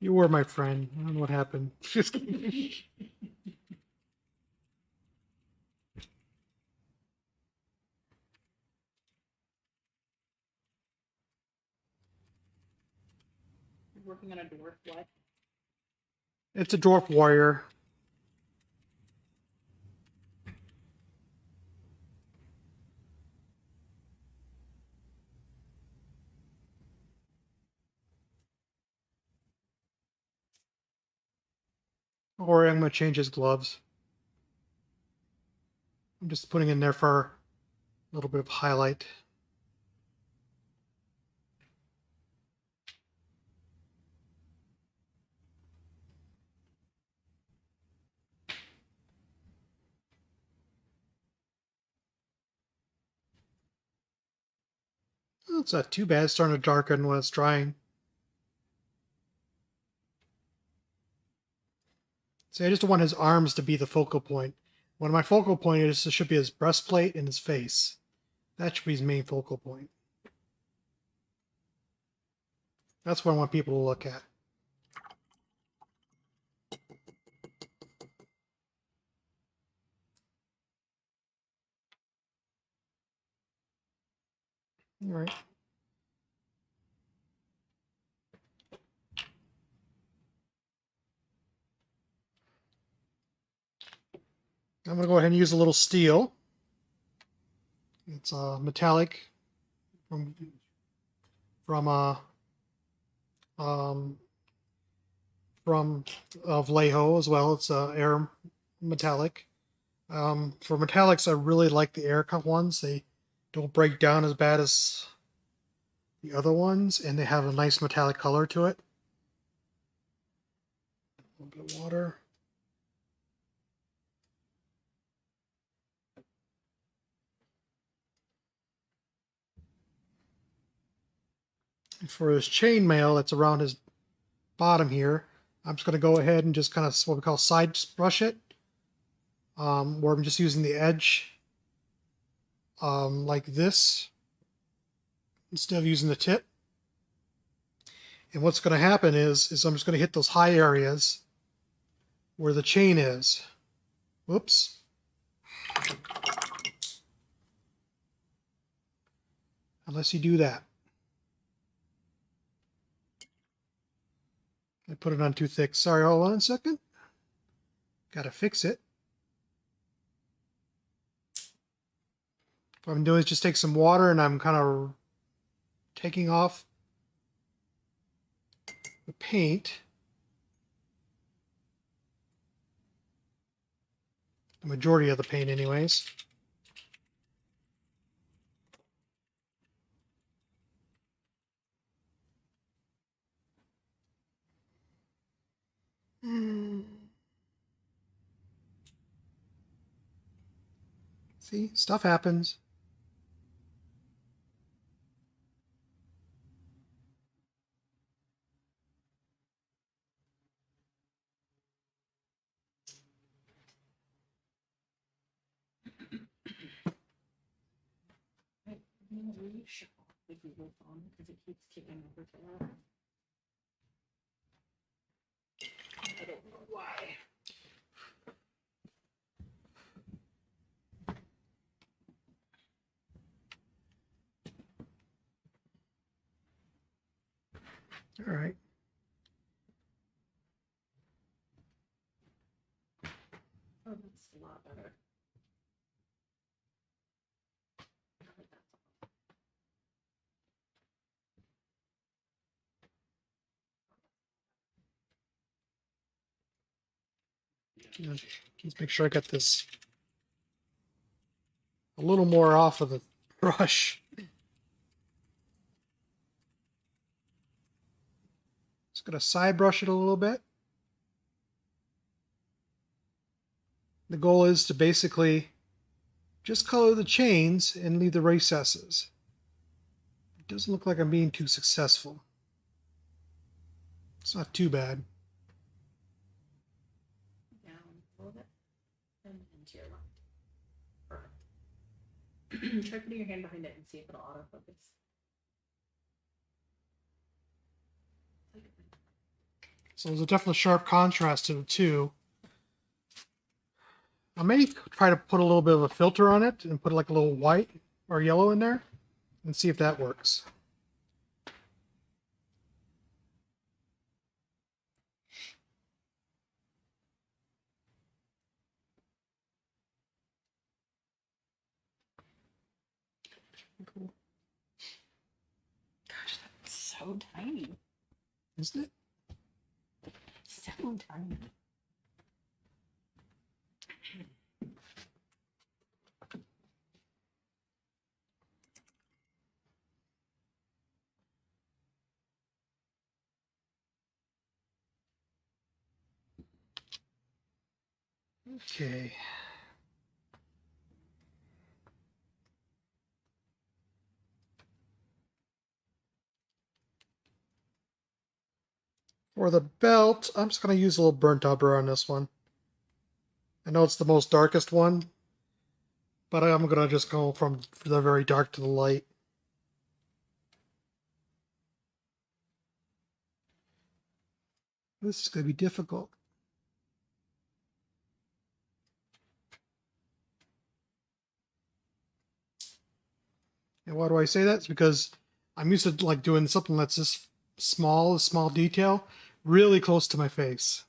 Speaker 1: You were my friend. I don't know what happened. Just kidding.
Speaker 2: You're working on a dwarf what?
Speaker 1: It's a dwarf warrior. Or I'm going to change his gloves. I'm just putting in there for a little bit of highlight. Oh, it's not too bad. It's starting to darken when it's drying. See, I just want his arms to be the focal point. When my focal point is, it should be his breastplate and his face. That should be his main focal point. That's what I want people to look at. All right. I'm going to go ahead and use a little steel. It's metallic from um, from Vallejo as well. It's air metallic. For metallics, I really like the air cut ones. They don't break down as bad as the other ones, and they have a nice metallic color to it. A little bit of water. And for his chainmail, it's around his bottom here. I'm just going to go ahead and just kind of what we call side brush it, where I'm just using the edge like this instead of using the tip. And what's going to happen is I'm just going to hit those high areas where the chain is. Whoops. Unless you do that. I put it on too thick. Sorry, hold on a second. Got to fix it. What I'm doing is just take some water and I'm kind of taking off the paint. The majority of the paint anyways. See, stuff happens.
Speaker 2: Really shuffle the Google phone because it keeps kicking over to that. I don't know why.
Speaker 1: All right.
Speaker 2: Oh, that's a lot better.
Speaker 1: Let's make sure I got this a little more off of the brush. Just gonna side brush it a little bit. The goal is to basically just color the chains and leave the recesses. It doesn't look like I'm being too successful. It's not too bad.
Speaker 2: Down a little bit and into your left. Perfect. Try putting your hand behind it and see if it'll autofocus.
Speaker 1: So there's a definitely sharp contrast to the two. I may try to put a little bit of a filter on it and put like a little white or yellow in there and see if that works.
Speaker 2: Cool. Gosh, that's so tiny.
Speaker 1: Isn't it?
Speaker 2: So tiny.
Speaker 1: Okay. For the belt, I'm just going to use a little burnt umber on this one. I know it's the most darkest one, but I'm going to just go from the very dark to the light. This is going to be difficult. And why do I say that? It's because I'm used to like doing something that's just small, a small detail, really close to my face.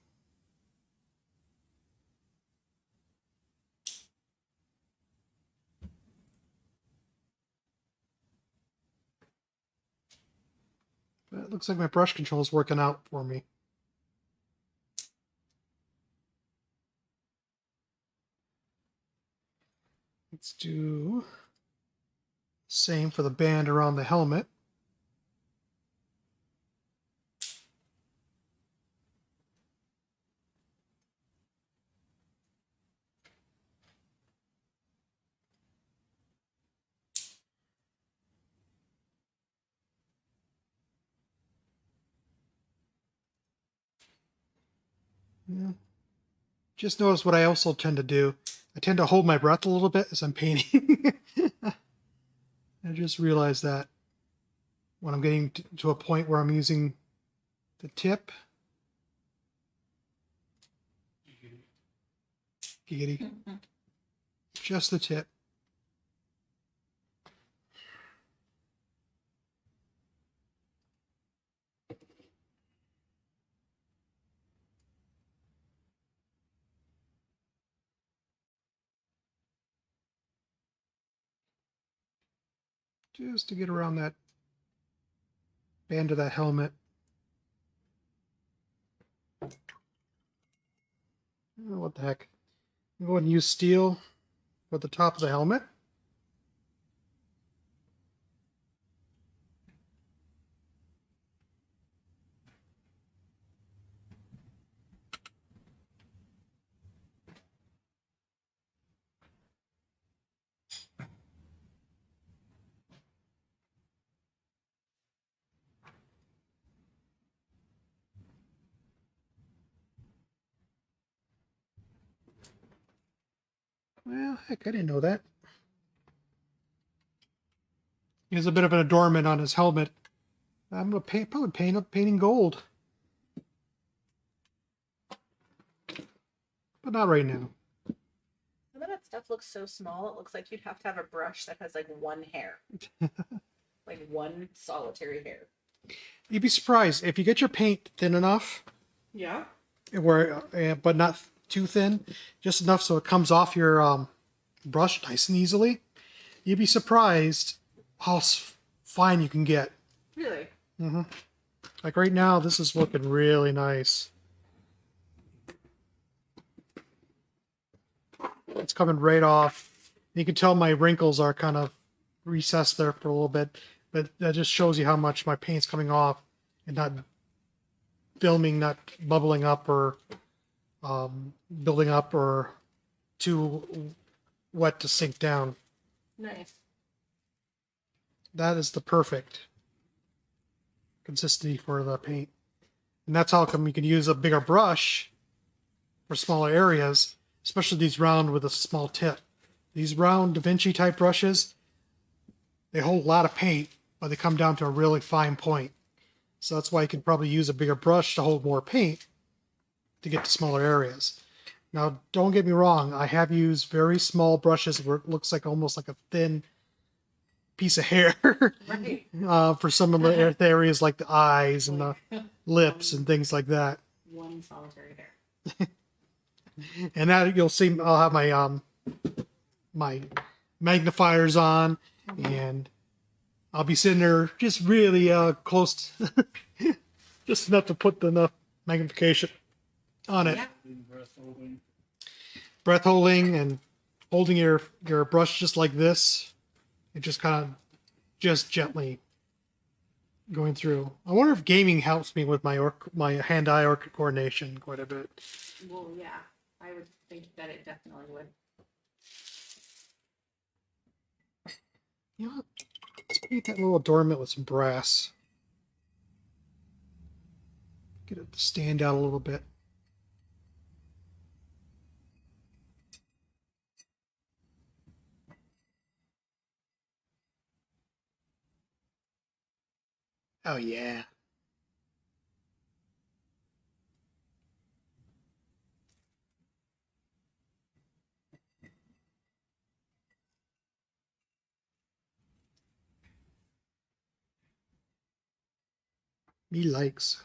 Speaker 1: But it looks like my brush control is working out for me. Let's do same for the band around the helmet. Yeah. Just notice what I also tend to do. I tend to hold my breath a little bit as I'm painting. I just realized that when I'm getting to a point where I'm using the tip. Giggity. Just the tip. Just to get around that band of that helmet. Oh, what the heck. I'm going to use steel for the top of the helmet. Well, heck, I didn't know that. He has a bit of an adornment on his helmet. I'm going to probably painting gold. But not right now.
Speaker 2: Some of that stuff looks so small, it looks like you'd have to have a brush that has like one hair. Like one solitary hair.
Speaker 1: You'd be surprised if you get your paint thin enough.
Speaker 2: Yeah.
Speaker 1: Where, but not too thin, just enough so it comes off your brush nice and easily. You'd be surprised how fine you can get.
Speaker 2: Really?
Speaker 1: Mm-hmm. Like right now, this is looking really nice. It's coming right off. You can tell my wrinkles are kind of recessed there for a little bit, but that just shows you how much my paint's coming off and not filming, not bubbling up or building up or too wet to sink down.
Speaker 2: Nice.
Speaker 1: That is the perfect consistency for the paint. And that's how come you can use a bigger brush for smaller areas, especially these round with a small tip. These round Da Vinci type brushes, they hold a lot of paint, but they come down to a really fine point. So that's why you can probably use a bigger brush to hold more paint to get to smaller areas. Now, don't get me wrong, I have used very small brushes where it looks like almost like a thin piece of hair
Speaker 2: Right.
Speaker 1: for some of the areas like the eyes and the lips and things like that.
Speaker 2: One solitary hair.
Speaker 1: And that you'll see, I'll have my my magnifiers on, and I'll be sitting there just really close, just enough to put enough magnification on it.
Speaker 2: Yeah.
Speaker 3: Breath holding.
Speaker 1: Breath holding and holding your brush just like this, and just kind of just gently going through. I wonder if gaming helps me with my hand-eye coordination quite a bit.
Speaker 2: Well, yeah. I would think that it definitely would.
Speaker 1: Yeah, let's paint that little adornment with some brass. Get it to stand out a little bit. Oh yeah. Me likes.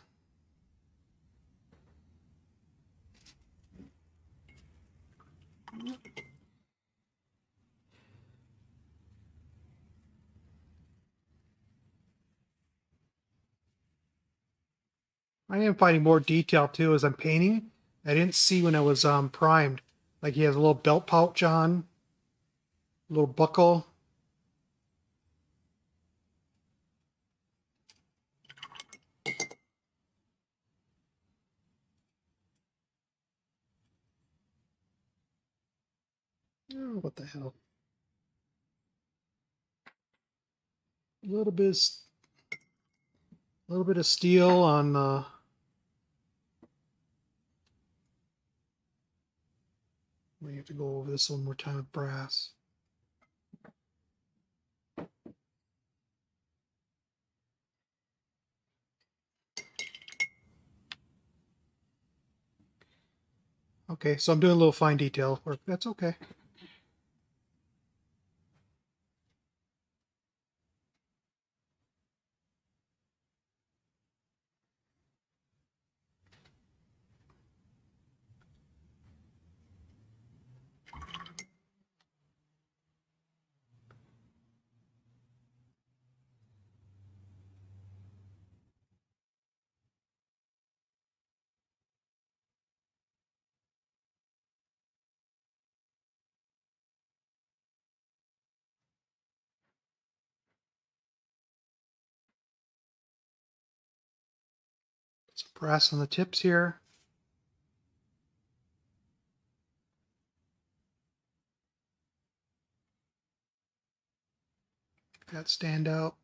Speaker 1: I am finding more detail too as I'm painting. I didn't see when I was primed. Like he has a little belt pouch on, a little buckle. Oh, what the hell? A little bit of steel on the. We have to go over this one more time with brass. Okay, so I'm doing a little fine detail work. That's okay. Some brass on the tips here. That stand out.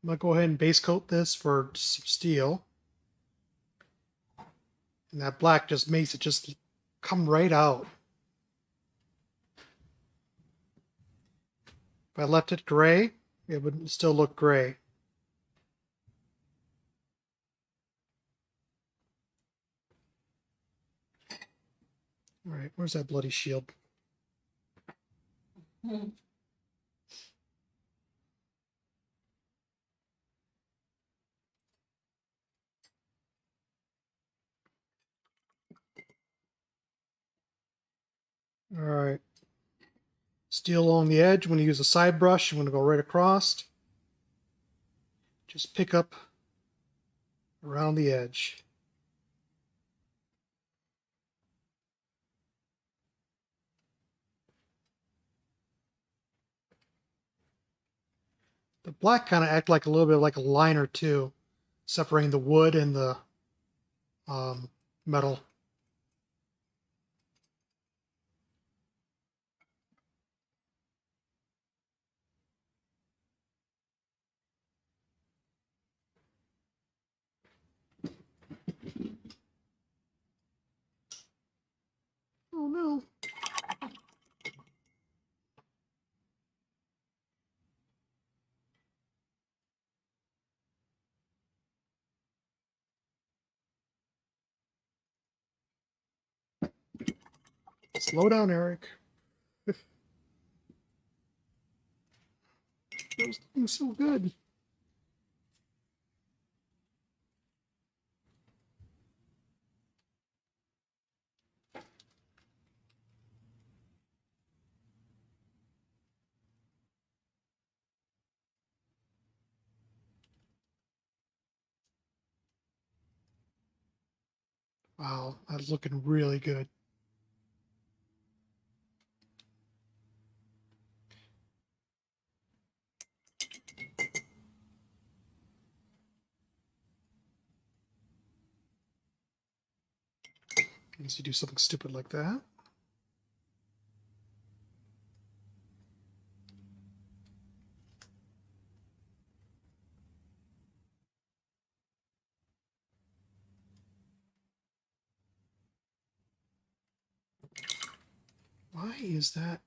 Speaker 1: I'm gonna go ahead and base coat this for some steel. And that black just makes it just come right out. If I left it gray, it would still look gray. All right, where's that bloody shield? All right. Steel along the edge. I'm going to use a side brush. I'm going to go right across. Just pick up around the edge. The black kind of act like a little bit like a liner too, separating the wood and the metal. Oh no. Slow down, Eric. That was looking so good. Wow, that's looking really good. Unless you do something stupid like that. Why is that?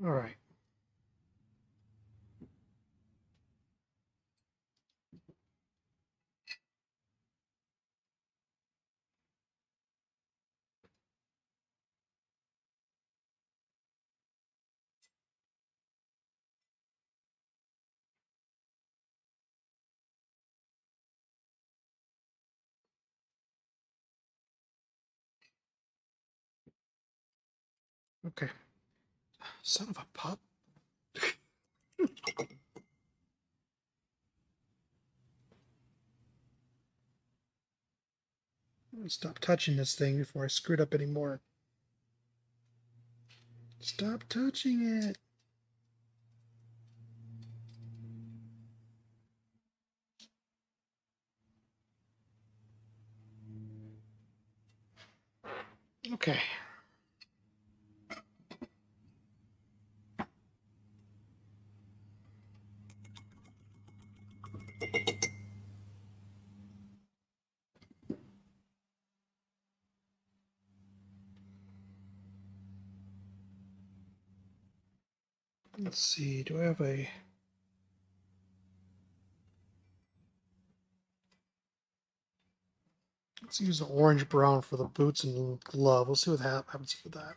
Speaker 1: All right. Okay. Son of a pup. I'm gonna stop touching this thing before I screw it up anymore. Stop touching it. Okay. Let's see. Do I have a... Let's use the orange brown for the boots and glove. We'll see what happens with that.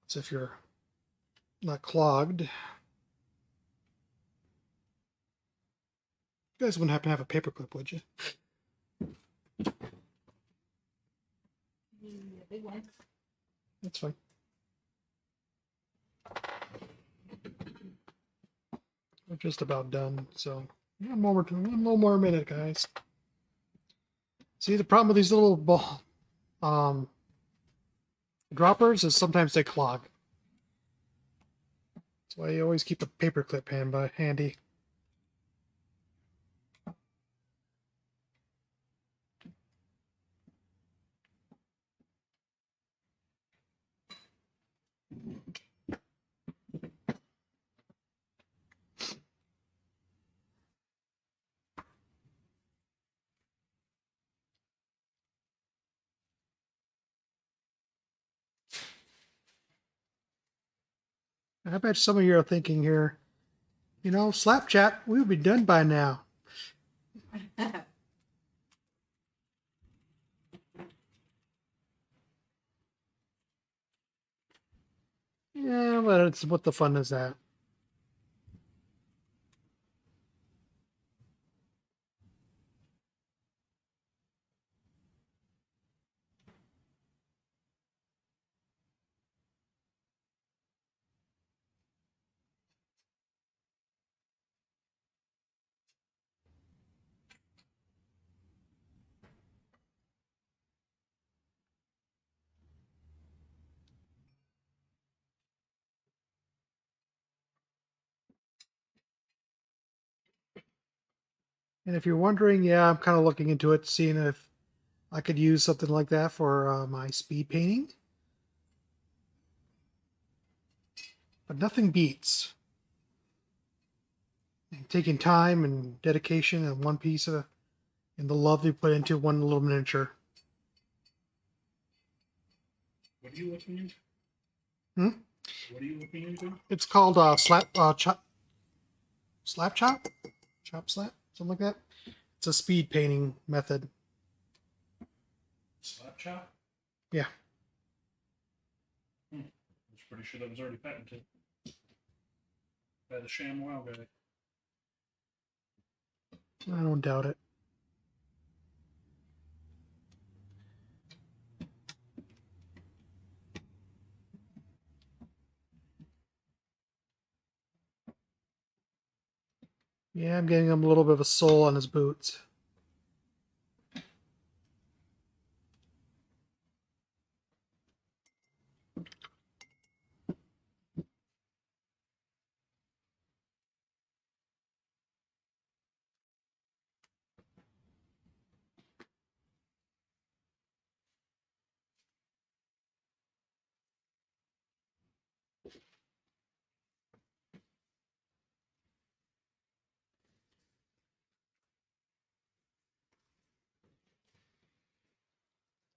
Speaker 1: So if you're not clogged, you guys wouldn't happen to have a paperclip, would you?
Speaker 2: A big one.
Speaker 1: That's fine. We're just about done, so one more minute, guys. See, the problem with these little ball droppers is sometimes they clog. That's why you always keep a paperclip handy. I bet some of you are thinking here, you know, Slapchat, we would be done by now. Yeah, but it's what the fun is that? And if you're wondering, yeah, I'm kind of looking into it, seeing if I could use something like that for my speed painting. But nothing beats taking time and dedication and one piece of and the love they put into one little miniature.
Speaker 3: What are you looking into?
Speaker 1: Hmm?
Speaker 3: What are you looking into?
Speaker 1: It's called slap chop, chop slap, something like that. It's a speed painting method.
Speaker 3: Slap chop?
Speaker 1: Yeah.
Speaker 3: I was pretty sure that was already patented by the ShamWow guy.
Speaker 1: I don't doubt it. Yeah, I'm getting him a little bit of a sole on his boots.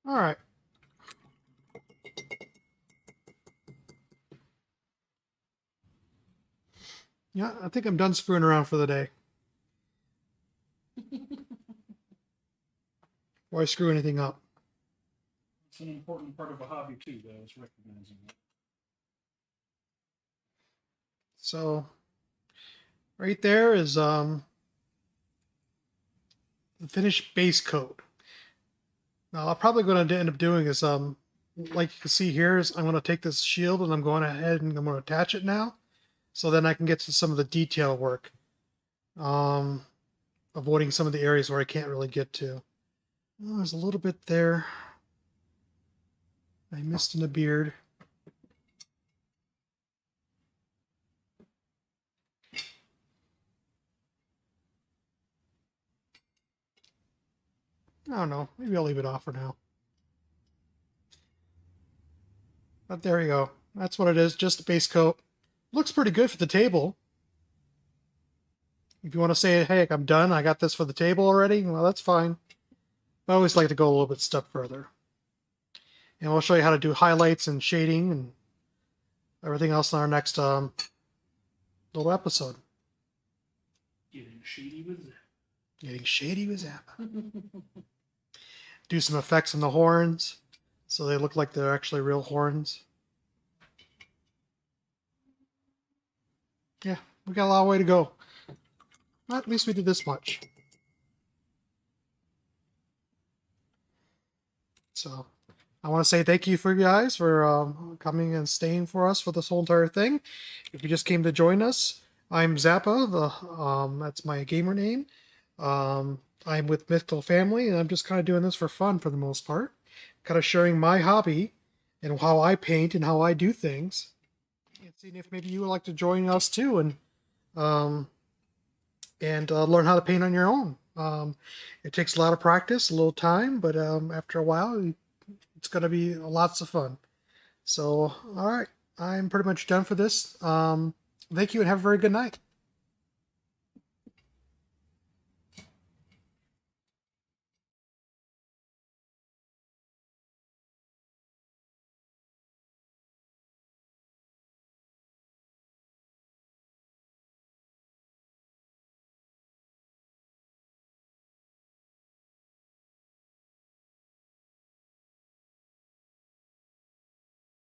Speaker 1: All right. Yeah, I think I'm done screwing around for the day. Why screw anything up?
Speaker 3: It's an important part of a hobby too, though, is recognizing it.
Speaker 1: So right there is the finished base coat. Now I'm probably going to end up doing is like you can see here is I'm going to take this shield and I'm going ahead and I'm going to attach it now, so then I can get to some of the detail work, avoiding some of the areas where I can't really get to. Oh, there's a little bit there I missed in the beard. I don't know. Maybe I'll leave it off for now. But there you go. That's what it is. Just a base coat. Looks pretty good for the table. If you want to say, hey, I'm done, I got this for the table already, well, that's fine. I always like to go a little bit step further. And we'll show you how to do highlights and shading and everything else in our next little episode.
Speaker 3: Getting shady with that.
Speaker 1: Getting shady with Zappa. Do some effects on the horns so they look like they're actually real horns. Yeah, we got a long way to go. At least we did this much. So I want to say thank you for you guys for coming and staying for us for this whole entire thing. If you just came to join us, I'm Zappa. That's my gamer name. I'm with Mythical Family, and I'm just kind of doing this for fun for the most part. Kind of sharing my hobby and how I paint and how I do things. And seeing if maybe you would like to join us too um, and learn how to paint on your own. It takes a lot of practice, a little time, but after a while, it's going to be lots of fun. So, all right, I'm pretty much done for this. Thank you and have a very good night.